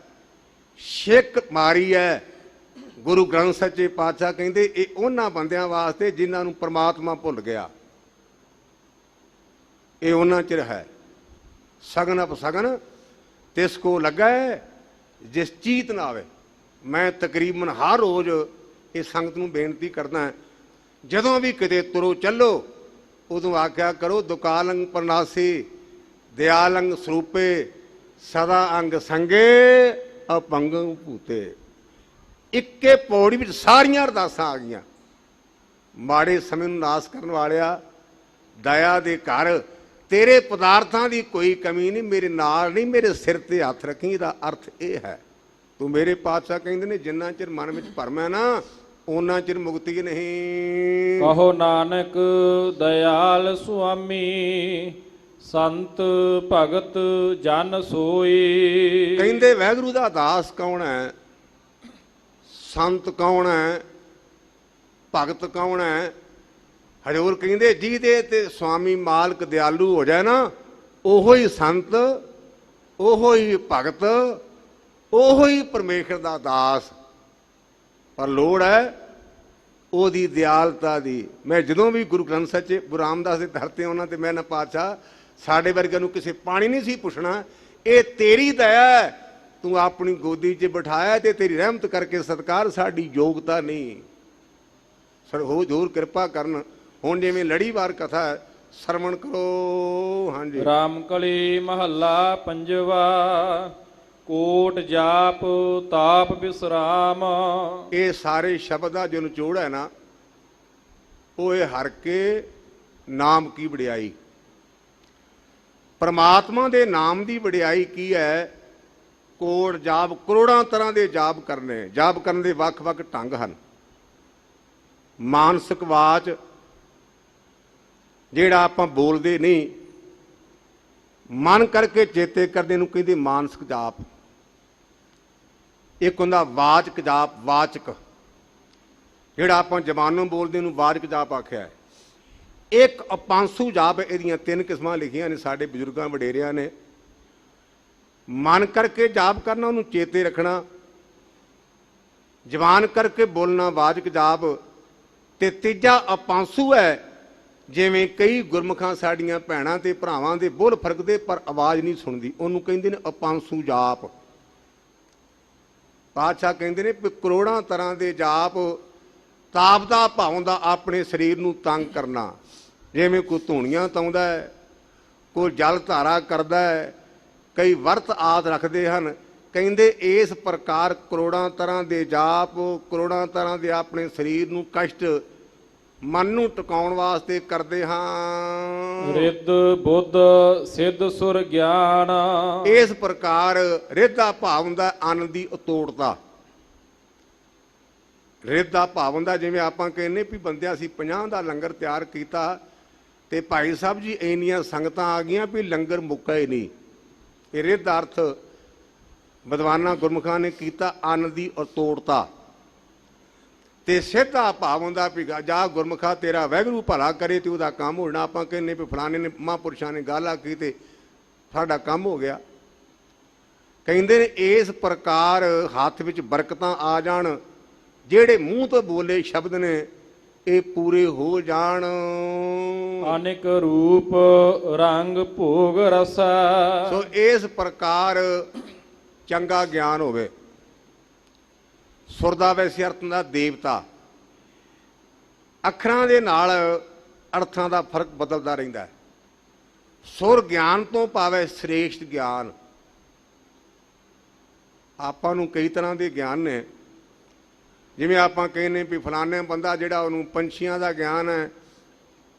ਛਿੱਕ ਮਾਰੀ ਹੈ। ਗੁਰੂ ਗ੍ਰੰਥ ਸੱਚੇ ਪਾਤਸ਼ਾਹ ਕਹਿੰਦੇ ਇਹ ਉਹਨਾਂ ਬੰਦਿਆਂ ਵਾਸਤੇ ਜਿਨ੍ਹਾਂ ਨੂੰ ਪ੍ਰਮਾਤਮਾ ਭੁੱਲ ਗਿਆ। ਇਹ ਉਹਨਾਂ ਚਿਰ ਹੈ। ਸਗਨ ਅਪਸਗਨ ਤਿਸ ਕੋ ਲੱਗਾ ਹੈ ਜਿਸ ਚੀਤ ਨਾ ਆਵੇ। ਮੈਂ ਤਕਰੀਬਨ ਹਰ ਰੋਜ਼ ਇਹ ਸੰਗਤ ਨੂੰ ਬੇਨਤੀ ਕਰਦਾ, ਜਦੋਂ ਵੀ ਕਿਤੇ ਤੁਰੋ ਚੱਲੋ ਉਦੋਂ ਆਖਿਆ ਕਰੋ ਦੁਕਾਲੰਗ ਪ੍ਰਨਾਸੀ ਦਿਆਲੰਗ ਸਰੂਪੇ ਸਦਾ ਅੰਗ ਸੰਗੇ ਅਪੰਗੰ ਭੂਤੇ। ਇੱਕੇ ਪੌੜੀ ਵਿੱਚ ਸਾਰੀਆਂ ਅਰਦਾਸਾਂ ਆ ਗਈਆਂ। ਮਾੜੇ ਸਮੇਂ ਨੂੰ ਨਾਸ ਕਰਨ ਵਾਲਿਆ, ਦਇਆ ਦੇ ਘਰ, ਤੇਰੇ ਪਦਾਰਥਾਂ ਦੀ ਕੋਈ ਕਮੀ ਨਹੀਂ, ਮੇਰੇ ਨਾਲ ਨਹੀਂ, ਮੇਰੇ ਸਿਰ ਤੇ ਹੱਥ ਰੱਖੀ। ਇਹਦਾ ਅਰਥ ਇਹ ਹੈ, ਤੂੰ ਮੇਰੇ ਪਾਤਸ਼ਾਹ ਕਹਿੰਦੇ ਨੇ ਜਿੰਨਾ ਚਿਰ ਮਨ ਵਿੱਚ ਭਰਮ ਹੈ ਨਾ ਉਹਨਾਂ ਚਿਰ ਮੁਕਤੀ ਨਹੀਂ। ਕਹੋ ਨਾਨਕ ਦਇਆਲ ਸੁਆਮੀ ਸੰਤ ਭਗਤ ਜਨ ਸੋਈ। ਕਹਿੰਦੇ ਵਾਹਿਗੁਰੂ ਦਾ ਦਾਸ ਕੌਣ ਹੈ, ਸੰਤ ਕੌਣ ਹੈ, ਭਗਤ ਕੌਣ ਹੈ। ਹਜ਼ੂਰ ਕਹਿੰਦੇ ਜਿਹਦੇ ਤੇ ਸੁਆਮੀ ਮਾਲਕ ਦਿਆਲੂ ਹੋ ਜਾਏ ਨਾ, ਉਹੋ ਹੀ ਸੰਤ, ਉਹੋ ਹੀ ਭਗਤ, ਉਹੋ ਹੀ ਪਰਮੇਸ਼ਰ ਦਾ ਦਾਸ। ਪਰ ਲੋੜ ਹੈ ਉਹਦੀ ਦਿਆਲਤਾ ਦੀ। ਮੈਂ ਜਦੋਂ ਵੀ ਗੁਰੂ ਗ੍ਰੰਥ ਸਾਹਿਬ ਗੁਰੂ ਰਾਮਦਾਸ ਦੇ ਦਰ ਤੇ ਉਹਨਾਂ ਤੇ ਮੈਂ ਨਾ ਪਾਤਸ਼ਾਹ ਸਾਡੇ ਵਰਗਿਆਂ ਨੂੰ ਕਿਸੇ ਪਾਣੀ ਨਹੀਂ ਸੀ ਪੁੱਛਣਾ, ਇਹ ਤੇਰੀ ਦਇਆ ਹੈ, ਤੂੰ ਆਪਣੀ ਗੋਦੀ 'ਚ ਬਿਠਾਇਆ ਤੇ ਤੇਰੀ ਰਹਿਮਤ ਕਰਕੇ ਸਤਿਕਾਰ, ਸਾਡੀ ਯੋਗਤਾ ਨਹੀਂ। ਸਰ ਹੋ ਜ਼ੋਰ ਕਿਰਪਾ ਕਰਨ। ਹੁਣ ਜਿਵੇਂ ਲੜੀਵਾਰ ਕਥਾ ਹੈ, ਸਰਵਣ ਕਰੋ। ਹਾਂਜੀ। ਰਾਮਕਲੀ ਮਹੱਲਾ ਪੰਜਵਾ। ਕੋਟ ਜਾਪ ਤਾਪ ਵਿਸਰਾਮ। ਇਹ ਸਾਰੇ ਸ਼ਬਦ ਦਾ ਜੋ ਨਿਚੋੜ ਹੈ ਨਾ, ਉਹ ਇਹ ਹਰ ਕੇ ਨਾਮ ਕੀ ਵਡਿਆਈ। ਪਰਮਾਤਮਾ ਦੇ ਨਾਮ ਦੀ ਵਡਿਆਈ ਕੀ ਹੈ? ਕੋਟ ਜਾਪ, ਕਰੋੜਾਂ ਤਰ੍ਹਾਂ ਦੇ ਜਾਪ ਕਰਨੇ। ਜਾਪ ਕਰਨ ਦੇ ਵੱਖ-ਵੱਖ ਢੰਗ ਹਨ। ਮਾਨਸਿਕ ਵਾਚ ਜਿਹੜਾ ਆਪਾਂ ਬੋਲਦੇ ਨਹੀਂ, ਮਨ ਕਰਕੇ ਚੇਤੇ ਕਰਦੇ ਨੂੰ ਕਹਿੰਦੇ ਮਾਨਸਿਕ ਜਾਪ। ਇੱਕ ਹੁੰਦਾ ਵਾਚਕ ਜਾਪ, ਵਾਚਕ ਜਿਹੜਾ ਆਪਾਂ ਜ਼ਬਾਨੋਂ ਬੋਲਦੇ ਨੂੰ ਵਾਚਕ ਜਾਪ ਆਖਿਆ ਹੈ। ਇੱਕ ਅਪਾਂਸੂ ਜਾਪ, ਇਹਦੀਆਂ 3 ਕਿਸਮਾਂ ਲਿਖੀਆਂ ਨੇ ਸਾਡੇ ਬਜ਼ੁਰਗਾਂ ਵਡੇਰਿਆਂ ਨੇ। ਮਨ ਕਰਕੇ ਜਾਪ ਕਰਨਾ, ਉਹਨੂੰ ਚੇਤੇ ਰੱਖਣਾ। ਜ਼ਬਾਨ ਕਰਕੇ ਬੋਲਣਾ ਵਾਚਕ ਜਾਪ। ਤੇ ਤੀਜਾ ਅਪਾਂਸੂ ਹੈ, ਜਿਵੇਂ ਕਈ ਗੁਰਮੁਖਾਂ ਸਾਡੀਆਂ ਭੈਣਾਂ ਤੇ ਭਰਾਵਾਂ ਦੇ ਬੁੱਲ ਫਰਕਦੇ ਪਰ ਆਵਾਜ਼ ਨਹੀਂ ਸੁਣਦੀ, ਉਹਨੂੰ ਕਹਿੰਦੇ ਨੇ ਅਪਾਂਸੂ ਜਾਪ। ਪਾਤਸ਼ਾਹ ਕਹਿੰਦੇ ਨੇ ਵੀ ਕਰੋੜਾਂ ਤਰ੍ਹਾਂ ਦੇ ਜਾਪ। ਤਾਪ ਦਾ ਭਾਉਂਦਾ ਆਪਣੇ ਸਰੀਰ ਨੂੰ ਤੰਗ ਕਰਨਾ, ਜਿਵੇਂ ਕੋਈ ਧੂਣੀਆਂ ਤਾਉਂਦਾ ਹੈ, ਕੋਈ ਜਲ ਧਾਰਾ ਕਰਦਾ ਹੈ, ਕਈ ਵਰਤ ਆਦਿ ਰੱਖਦੇ ਹਨ। ਕਹਿੰਦੇ ਇਸ ਪ੍ਰਕਾਰ ਕਰੋੜਾਂ ਤਰ੍ਹਾਂ ਦੇ ਜਾਪ, ਕਰੋੜਾਂ ਤਰ੍ਹਾਂ ਦੇ ਆਪਣੇ ਸਰੀਰ ਨੂੰ ਕਸ਼ਟ, ਮਨ ਨੂੰ ਟਿਕਾਉਣ ਵਾਸਤੇ ਕਰਦੇ ਹਾਂ। ਰਿੱਧ ਬੁੱਧ ਸਿੱਧ ਸੁਰ ਗਿਆਨ। ਇਸ ਪ੍ਰਕਾਰ ਰਿੱਧ ਦਾ ਭਾਵ ਹੁੰਦਾ ਅੰਨ ਦੀ ਅਤੋੜਤਾ। ਰਿੱਧ ਦਾ ਭਾਵ ਹੁੰਦਾ ਜਿਵੇਂ ਆਪਾਂ ਕਹਿੰਦੇ ਵੀ ਬੰਦਿਆਂ ਅਸੀਂ 50 ਦਾ ਲੰਗਰ ਤਿਆਰ ਕੀਤਾ ਤੇ ਭਾਈ ਸਾਹਿਬ ਜੀ ਇੰਨੀਆਂ ਸੰਗਤਾਂ ਆ ਗਈਆਂ ਵੀ ਲੰਗਰ ਮੁੱਕਾ ਹੀ ਨਹੀਂ। ਇਹ ਰਿੱਧ ਦਾ ਅਰਥ ਵਿਦਵਾਨਾਂ ਗੁਰਮੁਖਾਂ ਨੇ ਕੀਤਾ ਅੰਨ ਦੀ ਅਤੋੜਤਾ। ਤੇ ਸਿੱਧਾ ਭਾਵ ਹੁੰਦਾ ਵੀ ਜਾ ਗੁਰਮੁਖਾ ਤੇਰਾ ਵਾਹਿਗੁਰੂ ਭਲਾ ਕਰੇ ਤੇ ਉਹਦਾ ਕੰਮ ਹੋਣਾ। ਆਪਾਂ ਕਹਿੰਦੇ ਵੀ ਫਲਾਣੇ ਨੇ ਮਹਾਂਪੁਰਸ਼ਾਂ ਨੇ ਗੱਲ ਆਖੀ ਤੇ ਸਾਡਾ ਕੰਮ ਹੋ ਗਿਆ। ਕਹਿੰਦੇ ਨੇ ਇਸ ਪ੍ਰਕਾਰ ਹੱਥ ਵਿੱਚ ਬਰਕਤਾਂ ਆ ਜਾਣ, ਜਿਹੜੇ ਮੂੰਹ ਤੋਂ ਬੋਲੇ ਸ਼ਬਦ ਨੇ ਇਹ ਪੂਰੇ ਹੋ ਜਾਣ। ਅਨੇਕ ਰੂਪ ਰੰਗ ਭੋਗ ਰਸਾ। ਸੋ ਇਸ ਪ੍ਰਕਾਰ ਚੰਗਾ ਗਿਆਨ ਹੋਵੇ। ਸੁਰ ਦਾ ਵੈਸੇ ਅਰਥ ਹੁੰਦਾ ਦੇਵਤਾ। ਅੱਖਰਾਂ ਦੇ ਨਾਲ ਅਰਥਾਂ ਦਾ ਫਰਕ ਬਦਲਦਾ ਰਹਿੰਦਾ। ਸੁਰ ਗਿਆਨ ਤੋਂ ਭਾਵੇਂ ਸ੍ਰੇਸ਼ਟ ਗਿਆਨ। ਆਪਾਂ ਨੂੰ ਕਈ ਤਰ੍ਹਾਂ ਦੇ ਗਿਆਨ ਨੇ, ਜਿਵੇਂ ਆਪਾਂ ਕਹਿੰਦੇ ਵੀ ਫਲਾਣੇ ਬੰਦਾ ਜਿਹੜਾ ਉਹਨੂੰ ਪੰਛੀਆਂ ਦਾ ਗਿਆਨ ਹੈ,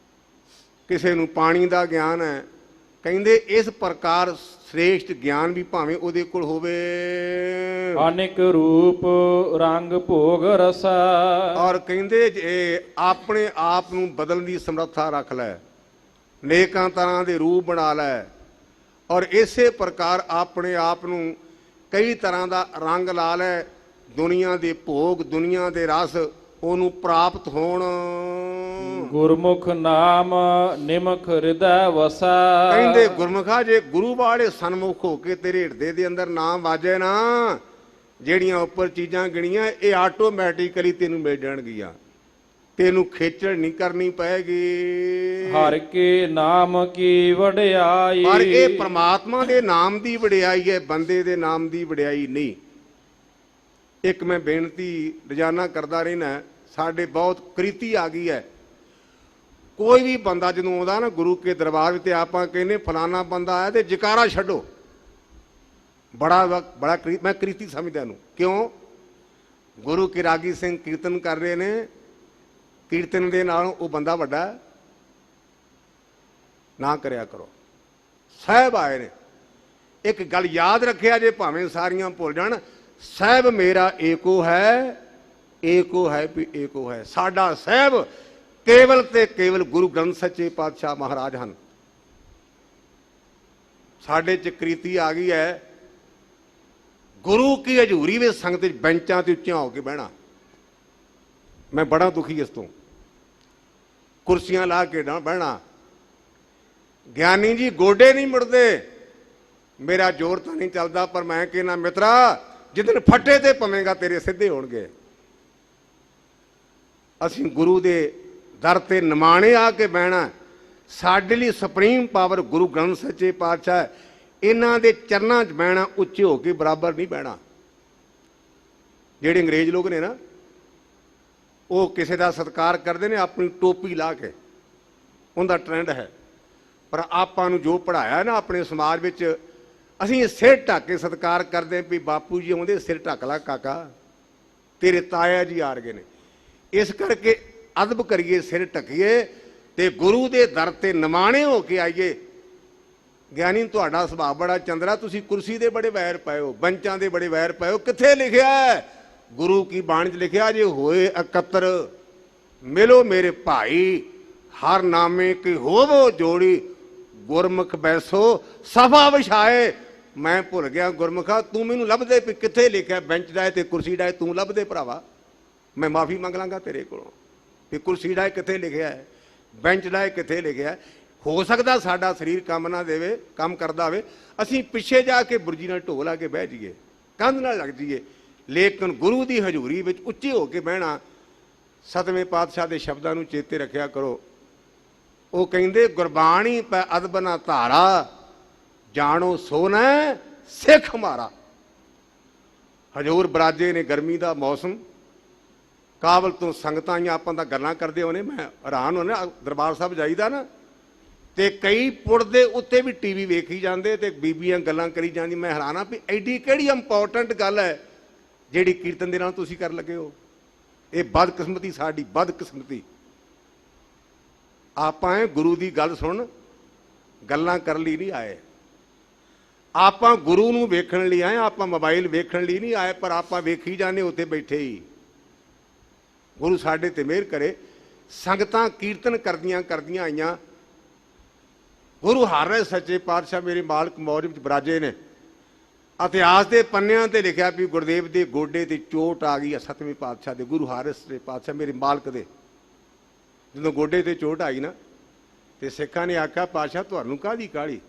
ਕਿਸੇ ਨੂੰ ਪਾਣੀ ਦਾ ਗਿਆਨ ਹੈ, ਕਹਿੰਦੇ ਇਸ ਪ੍ਰਕਾਰ ਸ੍ਰੇਸ਼ਟ ਗਿਆਨ ਵੀ ਭਾਵੇਂ ਉਹਦੇ ਕੋਲ ਹੋਵੇ, ਅਨੇਕ ਰੂਪ ਰੰਗ ਭੋਗ ਰਸਾ। ਔਰ ਕਹਿੰਦੇ ਜੇ ਆਪਣੇ ਆਪ ਨੂੰ ਬਦਲਣ ਦੀ ਸਮਰੱਥਾ ਰੱਖ ਲੈ, ਨੇਕਾਂ ਤਰ੍ਹਾਂ ਦੇ ਰੂਪ ਬਣਾ ਲੈ, ਔਰ ਇਸੇ ਪ੍ਰਕਾਰ ਆਪਣੇ ਆਪ ਨੂੰ ਕਈ ਤਰ੍ਹਾਂ ਦਾ ਰੰਗ ਲਾ ਲੈ, ਦੁਨੀਆ ਦੇ ਭੋਗ, ਦੁਨੀਆ ਦੇ ਰਸ ਉਹਨੂੰ ਪ੍ਰਾਪਤ ਹੋਣ। ਗੁਰਮੁਖ ਨਾਮ ਨਿਮਖ ਹਿਰਦੈ ਵਸਾ। ਕਹਿੰਦੇ ਗੁਰਮੁਖਾ ਜੇ ਗੁਰੂ ਵਾਲੇ ਸਨਮੁਖ ਹੋ ਕੇ ਤੇਰੇ ਹਿਰਦੇ ਦੇ ਅੰਦਰ ਨਾਮ ਵਾਜੇ ਨਾ, ਜਿਹੜੀਆਂ ਉੱਪਰ ਚੀਜ਼ਾਂ ਗਿਣੀਆਂ ਇਹ ਆਟੋਮੈਟਿਕਲੀ ਤੈਨੂੰ ਮਿਲ ਜਾਣਗੀਆਂ, ਤੈਨੂੰ ਖੇਚਲ ਨਹੀਂ ਕਰਨੀ ਪਏਗੀ। ਹਰ ਕੇ ਨਾਮ ਕੀ ਵਡਿਆਈ। ਪਰ ਇਹ ਪ੍ਰਮਾਤਮਾ ਦੇ ਨਾਮ ਦੀ ਵਡਿਆਈ ਹੈ, ਬੰਦੇ ਦੇ ਨਾਮ ਦੀ ਵਡਿਆਈ ਨਹੀਂ। ਇੱਕ ਮੈਂ ਬੇਨਤੀ ਰੋਜ਼ਾਨਾ ਕਰਦਾ ਰਹਿਣਾ, ਸਾਡੇ ਬਹੁਤ ਕ੍ਰਿਤੀ ਆ ਗਈ ਹੈ। ਕੋਈ ਵੀ ਬੰਦਾ ਜਦੋਂ ਆਉਂਦਾ ਨਾ ਗੁਰੂ ਕੇ ਦਰਬਾਰ ਵਿੱਚ, ਆਪਾਂ ਕਹਿੰਦੇ ਫਲਾਣਾ ਬੰਦਾ ਆਇਆ ਤੇ ਜਕਾਰਾ ਛੱਡੋ। ਬੜਾ ਮੈਂ ਕ੍ਰਿਤੀ ਸਮਝਦਾ ਇਹਨੂੰ। ਕਿਉਂ? ਗੁਰੂ ਕੇ ਰਾਗੀ ਸਿੰਘ ਕੀਰਤਨ ਕਰ ਰਹੇ ਨੇ, ਕੀਰਤਨ ਦੇ ਨਾਲੋਂ ਉਹ ਬੰਦਾ ਵੱਡਾ ਨਾ ਕਰਿਆ ਕਰੋ। ਸਾਹਿਬ ਆਏ ਨੇ, ਇੱਕ ਗੱਲ ਯਾਦ ਰੱਖਿਆ ਜੇ ਭਾਵੇਂ ਸਾਰੀਆਂ ਭੁੱਲ ਜਾਣ, ਸਾਹਿਬ ਮੇਰਾ ਏਕੋ ਹੈ, ਏਕੋ ਹੈ ਵੀ ਏਕੋ ਹੈ। ਸਾਡਾ ਸਾਹਿਬ ਕੇਵਲ ਤੇ ਕੇਵਲ ਗੁਰੂ ਗ੍ਰੰਥ ਸੱਚੇ ਪਾਤਸ਼ਾਹ ਮਹਾਰਾਜ ਹਨ। ਸਾਡੇ ਚ ਕ੍ਰਿਤੀ ਆ ਗਈ ਹੈ, ਗੁਰੂ ਕੀ ਹਜ਼ੂਰੀ ਵਿੱਚ ਸੰਗਤ ਵਿੱਚ ਬੈਂਚਾਂ ਤੇ ਉੱਚੀਆਂ ਹੋ ਕੇ ਬਹਿਣਾ। ਮੈਂ ਬੜਾ ਦੁਖੀ ਇਸ ਤੋਂ। ਕੁਰਸੀਆਂ ਲਾ ਕੇ ਨਾ ਬਹਿਣਾ। ਗਿਆਨੀ ਜੀ ਗੋਡੇ ਨਹੀਂ ਮੁੜਦੇ, ਮੇਰਾ ਜ਼ੋਰ ਤਾਂ ਨਹੀਂ ਚੱਲਦਾ, ਪਰ ਮੈਂ ਕਹਿਣਾ ਮਿੱਤਰਾ, ਜਿੱਦਣ ਫੱਟੇ ਤੇ ਪਵੇਂਗਾ ਤੇਰੇ ਸਿੱਧੇ ਹੋਣਗੇ। ਅਸੀਂ ਗੁਰੂ ਦੇ ਦਰ ਤੇ ਨਿਮਾਣੇ ਆ ਕੇ ਬਹਿਣਾ। ਸਾਡੇ ਲਈ ਸੁਪਰੀਮ ਪਾਵਰ ਗੁਰੂ ਗ੍ਰੰਥ ਸੱਚੇ ਪਾਤਸ਼ਾਹ, ਇਹਨਾਂ ਦੇ ਚਰਨਾਂ 'ਚ ਬਹਿਣਾ, ਉੱਚੇ ਹੋ ਕੇ ਬਰਾਬਰ ਨਹੀਂ ਬਹਿਣਾ। ਜਿਹੜੇ ਅੰਗਰੇਜ਼ ਲੋਕ ਨੇ ਨਾ, ਉਹ ਕਿਸੇ ਦਾ ਸਤਿਕਾਰ ਕਰਦੇ ਨੇ ਆਪਣੀ ਟੋਪੀ ਲਾ ਕੇ, ਉਹਦਾ ਟ੍ਰੈਂਡ ਹੈ। ਪਰ ਆਪਾਂ ਨੂੰ ਜੋ ਪੜ੍ਹਾਇਆ ਨਾ ਆਪਣੇ ਸਮਾਜ ਵਿੱਚ, ਅਸੀਂ ਸਿਰ ਢੱਕ ਕੇ ਸਤਿਕਾਰ ਕਰਦੇ ਵੀ ਬਾਪੂ ਜੀ ਆਉਂਦੇ, ਸਿਰ ਢੱਕ ਲਾ ਕਾਕਾ, ਤੇਰੇ ਤਾਇਆ ਜੀ ਆ ਰਹੇ ਨੇ। ਇਸ ਕਰਕੇ ਅਦਬ ਕਰੀਏ, ਸਿਰ ਢੱਕੀਏ ਤੇ ਗੁਰੂ ਦੇ ਦਰ ਤੇ ਨਿਮਾਣੇ ਹੋ ਕੇ ਆਈਏ। ਗਿਆਨੀ ਤੁਹਾਡਾ ਸੁਭਾਅ ਬੜਾ ਚੰਦਰਾ, ਤੁਸੀਂ ਕੁਰਸੀ ਦੇ ਬੜੇ ਵੈਰ ਪਏ ਹੋ, ਬੰਚਾਂ ਦੇ ਬੜੇ ਵੈਰ ਪਏ ਹੋ। ਕਿੱਥੇ ਲਿਖਿਆ? ਗੁਰੂ ਕੀ ਬਾਣੀ 'ਚ ਲਿਖਿਆ, ਜੇ ਹੋਏ ਇਕੱਤਰ ਮਿਲੋ ਮੇਰੇ ਭਾਈ, ਹਰ ਨਾਮੇ ਕੀ ਹੋਵੋ ਜੋੜੀ, ਗੁਰਮੁਖ ਬੈਸੋ ਸਭਾ ਵਿਛਾਏ। ਮੈਂ ਭੁੱਲ ਗਿਆ ਗੁਰਮੁਖਾ, ਤੂੰ ਮੈਨੂੰ ਲੱਭਦੇ ਵੀ ਕਿੱਥੇ ਲਿਖਿਆ ਬੈਂਚ ਡਾਏ ਤੇ ਕੁਰਸੀ ਡਾਏ, ਤੂੰ ਲੱਭਦੇ ਭਰਾਵਾ। ਮੈਂ ਮਾਫੀ ਮੰਗ ਲਾਂਗਾ ਤੇਰੇ ਕੋਲੋਂ ਵੀ ਕੁਰਸੀ ਡਾਏ ਕਿੱਥੇ ਲਿਖਿਆ ਹੈ, ਬੈਂਚ ਡਾਏ ਕਿੱਥੇ ਲਿਖਿਆ। ਹੋ ਸਕਦਾ ਸਾਡਾ ਸਰੀਰ ਕੰਮ ਨਾ ਦੇਵੇ, ਕੰਮ ਕਰਦਾ ਹੋਵੇ, ਅਸੀਂ ਪਿੱਛੇ ਜਾ ਕੇ ਬੁਰਜੀ ਨਾਲ ਢੋ ਲਾ ਕੇ ਬਹਿ ਜਾਈਏ, ਕੰਧ ਨਾਲ ਲੱਗ ਜਾਈਏ, ਲੇਕਿਨ ਗੁਰੂ ਦੀ ਹਜ਼ੂਰੀ ਵਿੱਚ ਉੱਚੇ ਹੋ ਕੇ ਬਹਿਣਾ। ਸਤਵੇਂ ਪਾਤਸ਼ਾਹ ਦੇ ਸ਼ਬਦਾਂ ਨੂੰ ਚੇਤੇ ਰੱਖਿਆ ਕਰੋ। ਉਹ ਕਹਿੰਦੇ ਗੁਰਬਾਣੀ ਪੈ ਅਦਬ ਨਾ ਧਾਰਾ, ਜਾਣੋ ਸੋਨਾ ਸਿੱਖ ਮਾਰਾ। ਹਜ਼ੂਰ ਬਰਾਜੇ ਨੇ, ਗਰਮੀ ਦਾ ਮੌਸਮ, ਕਾਬਲ ਤੋਂ ਸੰਗਤਾਂ ਆਈਆਂ, ਆਪਾਂ ਤਾਂ ਗੱਲਾਂ ਕਰਦੇ ਹੋਣੇ, ਮੈਂ ਹੈਰਾਨ ਹੋਣਾ। ਦਰਬਾਰ ਸਾਹਿਬ ਜਾਈਦਾ ਨਾ ਤੇ ਕਈ ਪੁੜ ਦੇ ਉੱਤੇ ਵੀ ਟੀਵੀ ਵੇਖੀ ਜਾਂਦੇ ਤੇ ਬੀਬੀਆਂ ਗੱਲਾਂ ਕਰੀ ਜਾਂਦੀ। ਮੈਂ ਹੈਰਾਨ ਆ ਵੀ ਐਡੀ ਕਿਹੜੀ ਇੰਪੋਰਟੈਂਟ ਗੱਲ ਹੈ ਜਿਹੜੀ ਕੀਰਤਨ ਦੇ ਨਾਲ ਤੁਸੀਂ ਕਰ ਲੱਗੇ ਹੋ। ਇਹ ਬਦਕਿਸਮਤੀ, ਸਾਡੀ ਬਦਕਿਸਮਤੀ। ਆਪਾਂ ਗੁਰੂ ਦੀ ਗੱਲ ਸੁਣ, ਗੱਲਾਂ ਕਰਨ ਲਈ ਨਹੀਂ ਆਏ। ਆਪਾਂ ਗੁਰੂ ਨੂੰ ਵੇਖਣ ਲਈ ਆਏ, ਆਪਾਂ ਮੋਬਾਈਲ ਵੇਖਣ ਲਈ ਨਹੀਂ ਆਏ। ਪਰ ਆਪਾਂ ਵੇਖੀ ਜਾਂਦੇ ਉੱਥੇ ਬੈਠੇ ਹੀ। ਗੁਰੂ ਸਾਡੇ ਤੇ ਮਿਹਰ ਕਰੇ। ਸੰਗਤਾਂ ਕੀਰਤਨ ਕਰਦੀਆਂ ਕਰਦੀਆਂ ਆਈਆਂ। ਗੁਰੂ ਹਰਿ ਸੱਚੇ ਪਾਤਸ਼ਾਹ ਮੇਰੇ ਮਾਲਕ ਮੌਜ ਵਿੱਚ ਬਰਾਜੇ ਨੇ। ਇਤਿਹਾਸ ਦੇ ਪੰਨਿਆਂ ਤੇ ਲਿਖਿਆ ਵੀ ਗੁਰਦੇਵ ਦੇ ਗੋਡੇ ਤੇ ਚੋਟ ਆ ਗਈ। ਸਤਵੇਂ ਪਾਤਸ਼ਾਹ ਦੇ, ਗੁਰੂ ਹਰਿ ਸੱਚੇ ਪਾਤਸ਼ਾਹ ਮੇਰੇ ਮਾਲਕ ਦੇ ਜਦੋਂ ਗੋਡੇ ਤੇ ਚੋਟ ਆਈ ਨਾ, ਤੇ ਸਿੱਖਾਂ ਨੇ ਆਖਿਆ ਪਾਤਸ਼ਾਹ ਤੁਹਾਨੂੰ ਕਾਹਦੀ ਕਾਹਲੀ।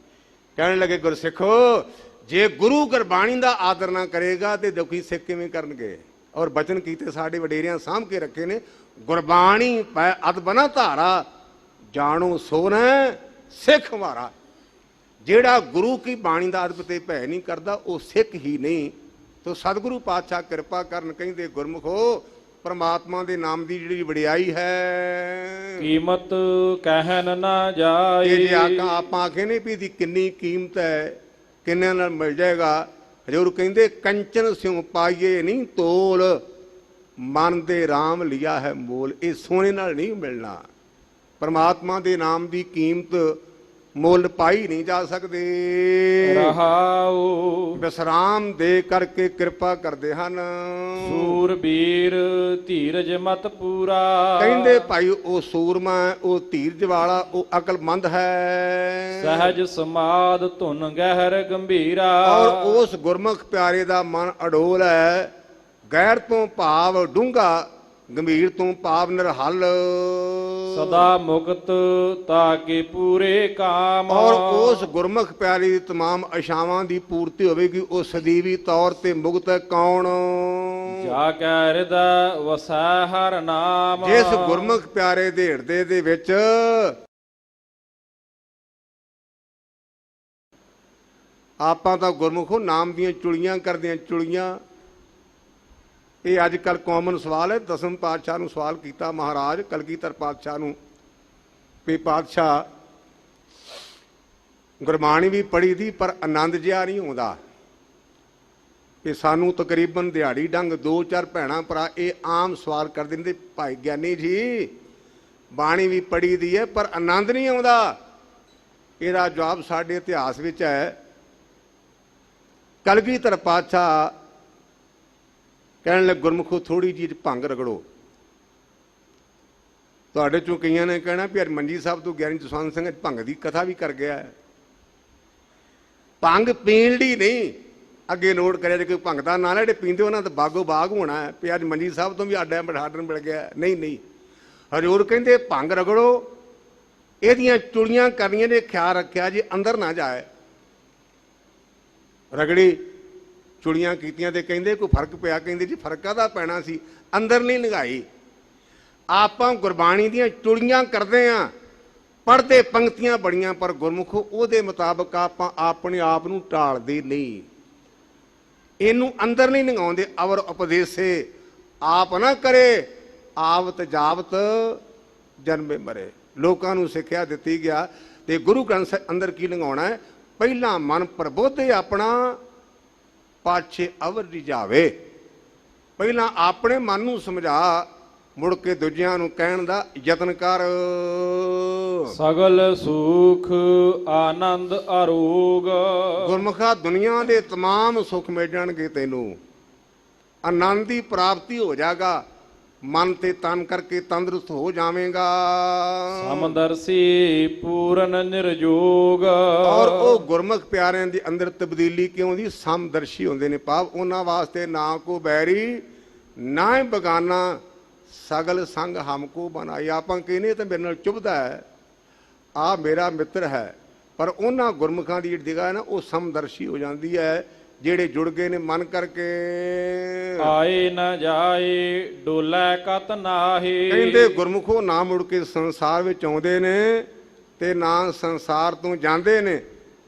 ਕਹਿਣ ਲੱਗੇ ਗੁਰਸਿੱਖੋ, ਜੇ ਗੁਰੂ ਗੁਰਬਾਣੀ ਦਾ ਆਦਰ ਨਾ ਕਰੇਗਾ ਤੇ ਦੁਖੀ ਸਿੱਖ ਕਿਵੇਂ ਕਰਨਗੇ। ਔਰ ਬਚਨ ਕੀਤੇ ਸਾਡੇ ਵਡੇਰਿਆਂ ਸਾਂਭ ਕੇ ਰੱਖੇ ਨੇ, ਗੁਰਬਾਣੀ ਪੈ ਅਦਬ ਨਾ ਧਾਰਾ, ਜਾਣੋ ਸੋਨਾ ਸਿੱਖ ਮਾਰਾ। ਜਿਹੜਾ ਗੁਰੂ ਕੀ ਬਾਣੀ ਦਾ ਅਦਬ ਤੇ ਭੈ ਨਹੀਂ ਕਰਦਾ ਉਹ ਸਿੱਖ ਹੀ ਨਹੀਂ। ਤੋ ਸਤਿਗੁਰੂ ਪਾਤਸ਼ਾਹ ਕਿਰਪਾ ਕਰਨ। ਕਹਿੰਦੇ ਗੁਰਮੁਖੋ, ਪਰਮਾਤਮਾ ਦੇ ਨਾਮ ਦੀ ਜਿਹੜੀ ਵਡਿਆਈ ਹੈ, ਕੀਮਤ ਕਹਿਣ ਨਾ ਜਾਏ। ਜੇ ਆਪਾਂ ਆਖੇ ਨੇ ਵੀ ਇਹਦੀ ਕਿੰਨੀ ਕੀਮਤ ਹੈ, ਕਿੰਨੇ ਨਾਲ ਮਿਲ ਜਾਏਗਾ। ਹਜ਼ੂਰ ਕਹਿੰਦੇ ਕੰਚਨ ਸਿਉ ਪਾਈਏ ਨਹੀਂ ਤੋਲ, ਮਨ ਦੇ ਰਾਮ ਲਿਆ ਹੈ ਮੋਲ। ਇਹ ਸੋਨੇ ਨਾਲ ਨਹੀਂ ਮਿਲਣਾ। ਪਰਮਾਤਮਾ ਦੇ ਨਾਮ ਦੀ ਕੀਮਤ ਮੁੱਲ ਪਾਈ ਨਹੀਂ ਜਾ ਸਕਦੇ। ਰਹਾਉ ਵਿਸਰਾਮ ਦੇ ਕਰਕੇ ਕਿਰਪਾ ਕਰਦੇ ਹਨ। ਸੂਰਬੀਰ ਧੀਰਜ ਮਤ ਪੂਰਾ। ਕਹਿੰਦੇ ਭਾਈ ਉਹ ਸੂਰਮਾ, ਉਹ ਧੀਰਜ ਵਾਲਾ, ਉਹ ਅਕਲਮੰਦ ਹੈ। ਸਹਿਜ ਸਮਾਦ ਧੁਨ ਗਹਿਰ ਗੰਭੀਰਾ। ਔਰ ਉਸ ਗੁਰਮੁਖ ਪਿਆਰੇ ਦਾ ਮਨ ਅਡੋਲ ਹੈ। ਗੈਰ ਤੋਂ ਭਾਵ ਡੂੰਘਾ, ਗੰਭੀਰ ਤੋਂ ਭਾਵ ਨਿਰਹਲ। ਸਦਾ ਮੁਕਤ ਤਾਕੇ ਪੂਰੇ ਕਾਮ। ਔਰ ਉਸ ਗੁਰਮੁਖ ਪਿਆਰੇ ਦੀ तमाम ਆਸ਼ਾਵਾਂ ਦੀ ਪੂਰਤੀ ਹੋਵੇਗੀ। ਉਹ ਸਦੀਵੀ ਤੌਰ ਤੇ ਮੁਕਤ ਹੈ। ਕੌਣ? ਜਾ ਕੈ ਹਿਰਦੈ ਵਸੈ ਹਰ ਨਾਮ। ਜਿਸ ਗੁਰਮੁਖ ਪਿਆਰੇ ਦੇ ਹਿਰਦੇ ਦੇ ਵਿੱਚ ਆਪਾਂ ਤਾਂ ਗੁਰਮੁਖੋ ਨਾਮ ਦੀਆਂ ਚੁਲੀਆਂ ਕਰਦੇ ਹਾਂ। ਚੁਲੀਆਂ ਇਹ ਅੱਜ ਕੱਲ੍ਹ ਕਾਮਨ ਸਵਾਲ ਹੈ। ਦਸਮ ਪਾਤਸ਼ਾਹ ਨੂੰ ਸਵਾਲ ਕੀਤਾ ਮਹਾਰਾਜ ਕਲਗੀਧਰ ਪਾਤਸ਼ਾਹ ਨੂੰ ਵੀ ਪਾਤਸ਼ਾਹ ਗੁਰਬਾਣੀ ਵੀ ਪੜ੍ਹੀ ਦੀ ਪਰ ਆਨੰਦ ਜਿਹਾ ਨਹੀਂ ਆਉਂਦਾ। ਕਿ ਸਾਨੂੰ ਤਕਰੀਬਨ ਦਿਹਾੜੀ ਡੰਗ 2-4 ਭੈਣਾਂ ਭਰਾ ਇਹ ਆਮ ਸਵਾਲ ਕਰ ਦਿੰਦੇ, ਭਾਈ ਗਿਆਨੀ ਜੀ ਬਾਣੀ ਵੀ ਪੜ੍ਹੀ ਦੀ ਹੈ ਪਰ ਆਨੰਦ ਨਹੀਂ ਆਉਂਦਾ। ਇਹਦਾ ਜਵਾਬ ਸਾਡੇ ਇਤਿਹਾਸ ਵਿੱਚ ਹੈ। ਕਲਗੀਧਰ ਪਾਤਸ਼ਾਹ ਕਹਿਣ ਲੱਗੇ ਗੁਰਮੁਖੋ ਥੋੜੀ ਜਿਹੀ ਭੰਗ ਰਗੜੋ। ਤੁਹਾਡੇ ਚੋਂ ਕਈਆਂ ਨੇ ਕਹਿਣਾ ਵੀ ਹਰਮੰਜੀ ਸਾਹਿਬ ਤੋਂ ਗਿਆਨੀ ਜਸਵੰਤ ਸਿੰਘ ਭੰਗ ਦੀ ਕਥਾ ਵੀ ਕਰ ਗਿਆ ਹੈ। ਭੰਗ ਪੀਣ ਲਈ ਨਹੀਂ, ਅੱਗੇ ਨੋਟ ਕਰਿਆ ਜੇ ਕੋਈ ਭੰਗ ਦਾ ਨਾਂ ਲੈ ਜਿਹੜੇ ਪੀਂਦੇ ਉਹਨਾਂ ਦਾ ਬਾਗੋ ਬਾਗ ਹੋਣਾ ਹੈ ਵੀ ਅੱਜ ਮੰਜੀ ਸਾਹਿਬ ਤੋਂ ਵੀ ਆਡਾ ਬਿਠਾੜਨ ਮਿਲ ਗਿਆ। ਨਹੀਂ ਨਹੀਂ, ਹਜ਼ੂਰ ਕਹਿੰਦੇ ਭੰਗ ਰਗੜੋ, ਇਹਦੀਆਂ ਚੁਲੀਆਂ ਕਰਨੀਆਂ ਨੇ, ਖਿਆਲ ਰੱਖਿਆ ਜੀ ਅੰਦਰ ਨਾ ਜਾਏ। ਰਗੜੀ ਚੁਲੀਆਂ ਕੀਤੀਆਂ ਤੇ ਕਹਿੰਦੇ ਕੋਈ ਫਰਕ ਪਿਆ? ਕਹਿੰਦੇ ਜੀ ਫਰਕ ਕਾਹਦਾ ਪੈਣਾ ਸੀ, ਅੰਦਰ ਨਹੀਂ ਲੰਘਾਈ। ਆਪਾਂ ਗੁਰਬਾਣੀ ਦੀਆਂ ਚੁਲੀਆਂ ਕਰਦੇ ਹਾਂ, ਪੜ੍ਹਦੇ ਪੰਕਤੀਆਂ ਬੜੀਆਂ, ਪਰ ਗੁਰਮੁਖੋ ਉਹਦੇ ਮੁਤਾਬਕ ਆਪਾਂ ਆਪਣੇ ਆਪ ਨੂੰ ਢਾਲਦੇ ਨਹੀਂ, ਇਹਨੂੰ ਅੰਦਰ ਨਹੀਂ ਲੰਘਾਉਂਦੇ। ਅਵਰ ਉਪਦੇਸੇ ਆਪ ਨਾ ਕਰੇ, ਆਵਤ ਜਾਵਤ ਜਨਮੇ ਮਰੇ। ਲੋਕਾਂ ਨੂੰ ਸਿੱਖਿਆ ਦਿੱਤੀ ਗਿਆ ਤੇ ਗੁਰੂ ਗ੍ਰੰਥ ਸਾਹਿਬ ਅੰਦਰ ਕੀ ਲੰਘਾਉਣਾ ਹੈ? ਪਹਿਲਾਂ ਮਨ ਪ੍ਰਬੋਧੇ ਆਪਣਾ, ਪਾਛੇ ਅਵਰ ਰਿਝਾਵੇ। ਪਹਿਲਾਂ ਆਪਣੇ ਮਨ ਨੂੰ ਸਮਝਾ, ਮੁੜ ਕੇ ਦੂਜਿਆਂ ਨੂੰ ਕਹਿਣ ਦਾ ਯਤਨ ਕਰ। ਸਗਲ ਸੁਖ ਆਨੰਦ ਅਰੋਗ। ਗੁਰਮੁਖਾ ਦੁਨੀਆ ਦੇ तमाम ਸੁੱਖ ਮਿਲ ਜਾਣਗੇ, ਤੈਨੂੰ ਆਨੰਦ ਦੀ ਪ੍ਰਾਪਤੀ ਹੋ ਜਾਏਗਾ, ਮਨ ਤੇ ਤਨ ਕਰਕੇ ਤੰਦਰੁਸਤ ਹੋ ਜਾਵੇਂਗਾ। ਸਮਦਰਸੀ ਪੂਰਨ ਨਿਰਜੋਗ। ਔਰ ਉਹ ਗੁਰਮੁਖ ਪਿਆਰਿਆਂ ਦੇ ਅੰਦਰ ਤਬਦੀਲੀ ਕਿਉਂ ਦੀ? ਸਮਦਰਸ਼ੀ ਹੁੰਦੇ ਨੇ, ਭਾਵ ਉਹਨਾਂ ਵਾਸਤੇ ਨਾ ਕੋ ਬੈਰੀ ਨਾ ਹੀ ਬਗਾਨਾ, ਸਗਲ ਸੰਗ ਹਮਕੋ ਬਣਾਈ। ਆਪਾਂ ਕਹਿੰਦੇ ਤਾਂ ਮੇਰੇ ਨਾਲ ਚੁਭਦਾ ਹੈ, ਆ ਮੇਰਾ ਮਿੱਤਰ ਹੈ, ਪਰ ਉਹਨਾਂ ਗੁਰਮੁਖਾਂ ਦੀ ਜਿਹੜੀ ਦਿਗਾ ਹੈ ਨਾ, ਉਹ ਸਮਦਰਸ਼ੀ ਹੋ ਜਾਂਦੀ ਹੈ, ਜਿਹੜੇ ਜੁੜ ਗਏ ਨੇ ਮਨ ਕਰਕੇ। ਆਏ ਨਾ ਜਾਏ ਡੋਲੇ ਕਤ ਨਾਹੀ। ਕਹਿੰਦੇ ਗੁਰਮੁਖੋ ਨਾ ਮੁੜ ਕੇ ਸੰਸਾਰ ਵਿੱਚ ਆਉਂਦੇ ਨੇ ਤੇ ਨਾ ਸੰਸਾਰ ਤੋਂ ਜਾਂਦੇ ਨੇ,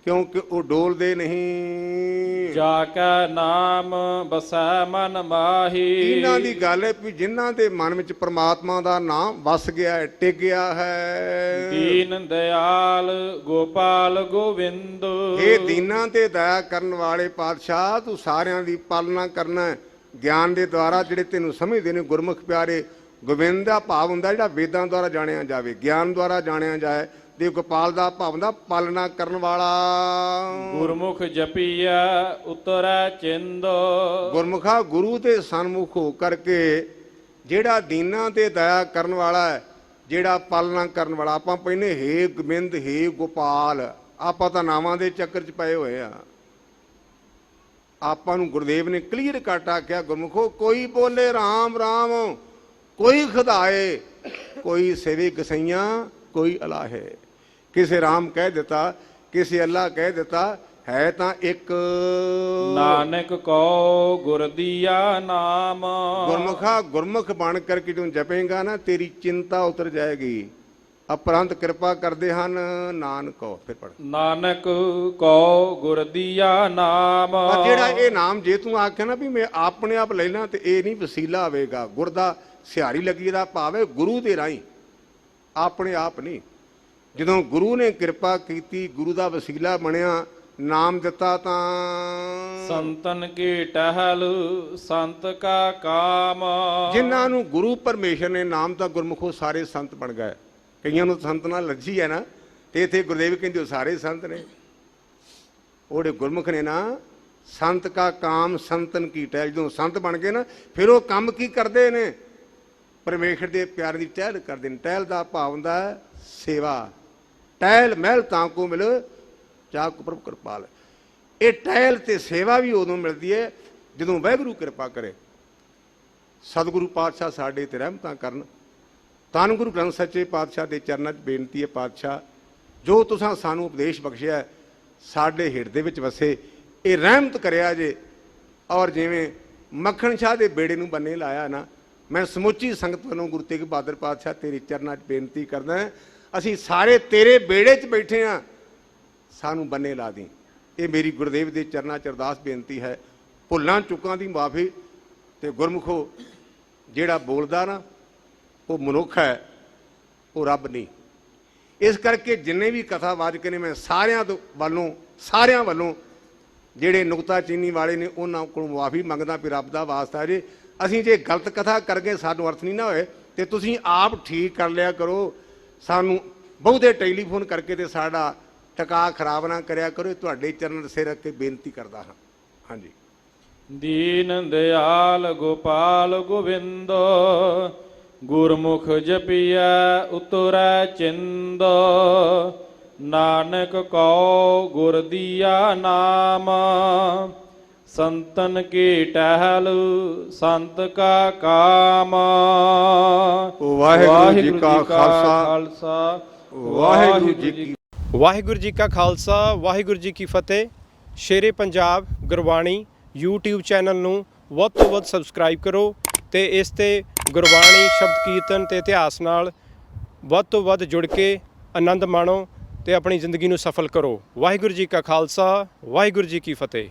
ਕਿਉਂਕਿ ਉਹ ਡੋਲਦੇ ਨਹੀਂ। ਜਾ ਕੈ ਨਾਮ ਬਸੈ ਮਨ ਮਾਹੀ। ਇਹਨਾਂ ਦੀ ਗੱਲ ਹੈ ਵੀ ਜਿਨ੍ਹਾਂ ਦੇ ਮਨ ਵਿੱਚ ਪ੍ਰਮਾਤਮਾ ਦਾ ਨਾਮ ਵਸ ਗਿਆ ਹੈ, ਟਿਕ ਗਿਆ ਹੈ। ਦੀਨ ਦਿਆਲ ਗੋਪਾਲ ਗੋਵਿੰਦ। ਇਹ ਦੀਨਾਂ ਤੇ ਦਇਆ ਕਰਨ ਵਾਲੇ ਪਾਤਸ਼ਾਹ, ਤੂੰ ਸਾਰਿਆਂ ਦੀ ਪਾਲਣਾ ਕਰਨਾ ਗਿਆਨ ਦੇ ਦੁਆਰਾ। ਜਿਹੜੇ ਤੈਨੂੰ ਸਮਝਦੇ ਨੇ ਗੁਰਮੁਖ ਪਿਆਰੇ, ਗੋਬਿੰਦ ਦਾ ਭਾਵ ਹੁੰਦਾ ਜਿਹੜਾ ਵੇਦਾਂ ਦੁਆਰਾ ਜਾਣਿਆ ਜਾਵੇ, ਗਿਆਨ ਦੁਆਰਾ ਜਾਣਿਆ ਜਾਏ। ਤੇ ਗੋਪਾਲ ਦਾ ਭਾਵ ਹੁੰਦਾ ਪਾਲਣਾ ਕਰਨ ਵਾਲਾ। ਗੁਰਮੁਖ ਜਪੀਐ ਉਤਰੈ ਚਿੰਦ। ਗੁਰਮੁਖਾ ਗੁਰੂ ਦੇ ਸਨਮੁਖ ਹੋ ਕਰਕੇ ਜਿਹੜਾ ਦੀਨਾਂ ਤੇ ਦਇਆ ਕਰਨ ਵਾਲਾ ਹੈ, ਜਿਹੜਾ ਪਾਲਣਾ ਕਰਨ ਵਾਲਾ। ਆਪਾਂ ਪਹਿਲੇ ਹੇ ਗੋਬਿੰਦ, ਹੇ ਗੋਪਾਲ, ਆਪਾਂ ਤਾਂ ਨਾਵਾਂ ਦੇ ਚੱਕਰ 'ਚ ਪਏ ਹੋਏ ਆ। ਆਪਾਂ ਨੂੰ ਗੁਰਦੇਵ ਨੇ ਕਲੀਅਰ ਕੱਟ ਆਖਿਆ, ਗੁਰਮੁਖੋ ਕੋਈ ਬੋਲੇ ਰਾਮ ਰਾਮ, ਕੋਈ ਖੁਦਾਏ, ਕੋਈ ਸੇਵੇ ਗਸਈਆਂ, ਕੋਈ ਅਲਾਹੇ। ਕਿਸੇ ਰਾਮ ਕਹਿ ਦਿੱਤਾ, ਕਿਸੇ ਅੱਲਾ ਕਹਿ ਦਿੱਤਾ, ਹੈ ਤਾਂ ਇੱਕ। ਨਾਨਕ ਕੋ ਗੁਰ ਦੀਆ ਨਾਮ। ਗੁਰਮੁਖਾ ਗੁਰਮੁਖ ਬਣ ਕਰਕੇ ਜਦੋਂ ਜਪੇਗਾ ਨਾ, ਤੇਰੀ ਚਿੰਤਾ ਉਤਰ ਜਾਏਗੀ। ਅਪਰੰਤ ਕਿਰਪਾ ਕਰਦੇ ਹਨ ਨਾਨਕੋ। ਫਿਰ ਪੜ, ਨਾਨਕ ਕੋ ਗੁਰ ਦੀਆ ਨਾਮ। ਪਰ ਜਿਹੜਾ ਇਹ ਨਾਮ ਜੇ ਤੂੰ ਆਖਿਆ ਨਾ ਵੀ ਮੈਂ ਆਪਣੇ ਆਪ ਲੈ ਲਾਂ, ਤੇ ਇਹ ਨਹੀਂ ਵਸੀਲਾ ਹੋਵੇਗਾ। ਗੁਰ ਦਾ ਸਿਹਾਰੀ ਲੱਗੀ ਦਾ ਭਾਵ ਹੈ ਗੁਰੂ ਦੇ ਰਾਹੀਂ, ਆਪਣੇ ਆਪ ਨਹੀਂ। ਜਦੋਂ ਗੁਰੂ ਨੇ ਕਿਰਪਾ ਕੀਤੀ, ਗੁਰੂ ਦਾ ਵਸੀਲਾ ਬਣਿਆ, ਨਾਮ ਦਿੱਤਾ, ਤਾਂ ਸੰਤਨ ਕੀ ਟਹਿਲ ਸੰਤ ਕਾ ਕਾਮ। ਜਿਨ੍ਹਾਂ ਨੂੰ ਗੁਰੂ ਪਰਮੇਸ਼ਰ ਨੇ ਨਾਮ ਦਾ, ਗੁਰਮੁਖੋ ਸਾਰੇ ਸੰਤ ਬਣ ਗਏ। ਕਈਆਂ ਨੂੰ ਸੰਤ ਨਾਲ ਲੱਜੀ ਹੈ ਨਾ, ਤੇ ਇੱਥੇ ਗੁਰਦੇਵ ਕਹਿੰਦੇ ਉਹ ਸਾਰੇ ਸੰਤ ਨੇ। ਉਹਦੇ ਗੁਰਮੁਖ ਨੇ ਨਾ ਸੰਤ ਕਾ ਕਾਮ ਸੰਤਨ ਕੀ ਟਹਿਲ, ਜਦੋਂ ਸੰਤ ਬਣ ਗਏ ਨਾ ਫਿਰ ਉਹ ਕੰਮ ਕੀ ਕਰਦੇ ਨੇ, ਪਰਮੇਸ਼ਰ ਦੇ ਪਿਆਰ ਦੀ ਟਹਿਲ ਕਰਦੇ ਨੇ। ਟਹਿਲ ਦਾ ਭਾਵ ਹੁੰਦਾ ਹੈ ਸੇਵਾ। ਟਹਿਲ ਮਹਿਲ ਤਾਂ ਕੋ ਮਿਲ ਜਾ ਕੋ ਪ੍ਰਭੂ ਕਿਰਪਾਲ। ਇਹ ਟਹਿਲ ਤੇ ਸੇਵਾ ਵੀ ਉਦੋਂ ਮਿਲਦੀ ਹੈ ਜਦੋਂ ਵਾਹਿਗੁਰੂ ਕਿਰਪਾ ਕਰੇ। ਸਤਿਗੁਰੂ ਪਾਤਸ਼ਾਹ ਸਾਡੇ ਤੇ ਰਹਿਮਤਾਂ ਕਰਨ। ਧੰਨ ਗੁਰੂ ਗ੍ਰੰਥ ਸੱਚੇ ਪਾਤਸ਼ਾਹ ਦੇ ਚਰਨਾਂ 'ਚ ਬੇਨਤੀ ਹੈ, ਪਾਤਸ਼ਾਹ ਜੋ ਤੁਸਾਂ ਸਾਨੂੰ ਉਪਦੇਸ਼ ਬਖਸ਼ਿਆ ਸਾਡੇ ਹਿਰਦੇ ਵਿੱਚ ਵਸੇ, ਇਹ ਰਹਿਮਤ ਕਰਿਆ ਜੇ। ਔਰ ਜਿਵੇਂ ਮੱਖਣ ਸ਼ਾਹ ਦੇ ਬੇੜੇ ਨੂੰ ਬੰਨੇ ਲਾਇਆ ਨਾ, ਮੈਂ ਸਮੁੱਚੀ ਸੰਗਤ ਵੱਲੋਂ ਗੁਰੂ ਤੇਗ ਬਹਾਦਰ ਪਾਤਸ਼ਾਹ ਤੇਰੇ ਚਰਨਾਂ 'ਚ ਬੇਨਤੀ ਕਰਦਾ, ਅਸੀਂ ਸਾਰੇ ਤੇਰੇ ਬੇੜੇ 'ਚ ਬੈਠੇ ਹਾਂ, ਸਾਨੂੰ ਬੰਨੇ ਲਾ ਦੀ। ਇਹ ਮੇਰੀ ਗੁਰਦੇਵ ਦੇ ਚਰਨਾਂ 'ਚ ਅਰਦਾਸ ਬੇਨਤੀ ਹੈ। ਭੁੱਲਾਂ ਚੁੱਕਾਂ ਦੀ ਮਾਫੀ। ਤੇ ਗੁਰਮੁਖੋ ਜਿਹੜਾ ਬੋਲਦਾ ਨਾ ਉਹ ਮਨੁੱਖ ਹੈ, ਉਹ ਰੱਬ ਨਹੀਂ। ਇਸ ਕਰਕੇ ਜਿੰਨੇ ਵੀ ਕਥਾਵਾਚਕ ਨੇ ਮੈਂ ਸਾਰਿਆਂ ਵੱਲੋਂ ਜਿਹੜੇ ਨੁਕਤਾ ਚੀਨੀ ਵਾਲੇ ਨੇ ਉਹਨਾਂ ਕੋਲੋਂ ਮੁਆਫੀ ਮੰਗਦਾ ਵੀ ਰੱਬ ਦਾ ਵਾਸਤਾ ਜੇ ਅਸੀਂ ਜੇ ਗਲਤ ਕਥਾ ਕਰਕੇ ਸਾਨੂੰ ਅਰਥ ਨਹੀਂ ਨਾ ਹੋਏ ਤੇ ਤੁਸੀਂ ਆਪ ਠੀਕ ਕਰ ਲਿਆ ਕਰੋ। ਸਾਨੂੰ ਬਹੁਤੇ ਟੈਲੀਫੋਨ ਕਰਕੇ ਤੇ ਸਾਡਾ ਟਕਾ ਖਰਾਬ ਨਾ ਕਰਿਆ ਕਰੋ। ਤੁਹਾਡੇ ਚਰਨ ਸਿਰ ਰੱਖ ਕੇ ਬੇਨਤੀ ਕਰਦਾ ਹਾਂ। ਹਾਂਜੀ। ਦੀਨ ਦਿਆਲ ਗੋਪਾਲ ਗੋਬਿੰਦ, ਗੁਰਮੁਖ ਜਪੀਐ ਉਤਰੈ ਚਿੰਦ। ਨਾਨਕ ਕਉ ਗੁਰ ਦੀਆ ਨਾਮ, ਸੰਤਨ ਕੀ ਟਹਿਲ ਸੰਤ ਕਾ ਕਾਮ। ਵਾਹਿਗੁਰੂ ਜੀ ਕਾ ਖਾਲਸਾ, ਵਾਹਿਗੁਰੂ ਜੀ ਕੀ ਵਾਹਿਗੁਰੂ ਜੀ ਕਾ ਖਾਲਸਾ, ਵਾਹਿਗੁਰੂ ਜੀ ਕੀ ਫਤਿਹ। ਸ਼ੇਰੇ ਪੰਜਾਬ ਗੁਰਬਾਣੀ YouTube ਚੈਨਲ ਨੂੰ ਵੱਧ ਤੋਂ ਵੱਧ ਸਬਸਕ੍ਰਾਈਬ ਕਰੋ ਤੇ ਇਸ ਤੇ ਗੁਰਬਾਣੀ ਸ਼ਬਦ ਕੀਰਤਨ ਤੇ ਇਤਿਹਾਸ ਨਾਲ ਵੱਧ ਤੋਂ ਵੱਧ ਜੁੜ ਕੇ ਆਨੰਦ ਮਾਣੋ ਤੇ ਆਪਣੀ ਜ਼ਿੰਦਗੀ ਨੂੰ ਸਫਲ ਕਰੋ। ਵਾਹਿਗੁਰੂ ਜੀ ਕਾ ਖਾਲਸਾ, ਵਾਹਿਗੁਰੂ ਜੀ ਕੀ ਫਤਿਹ।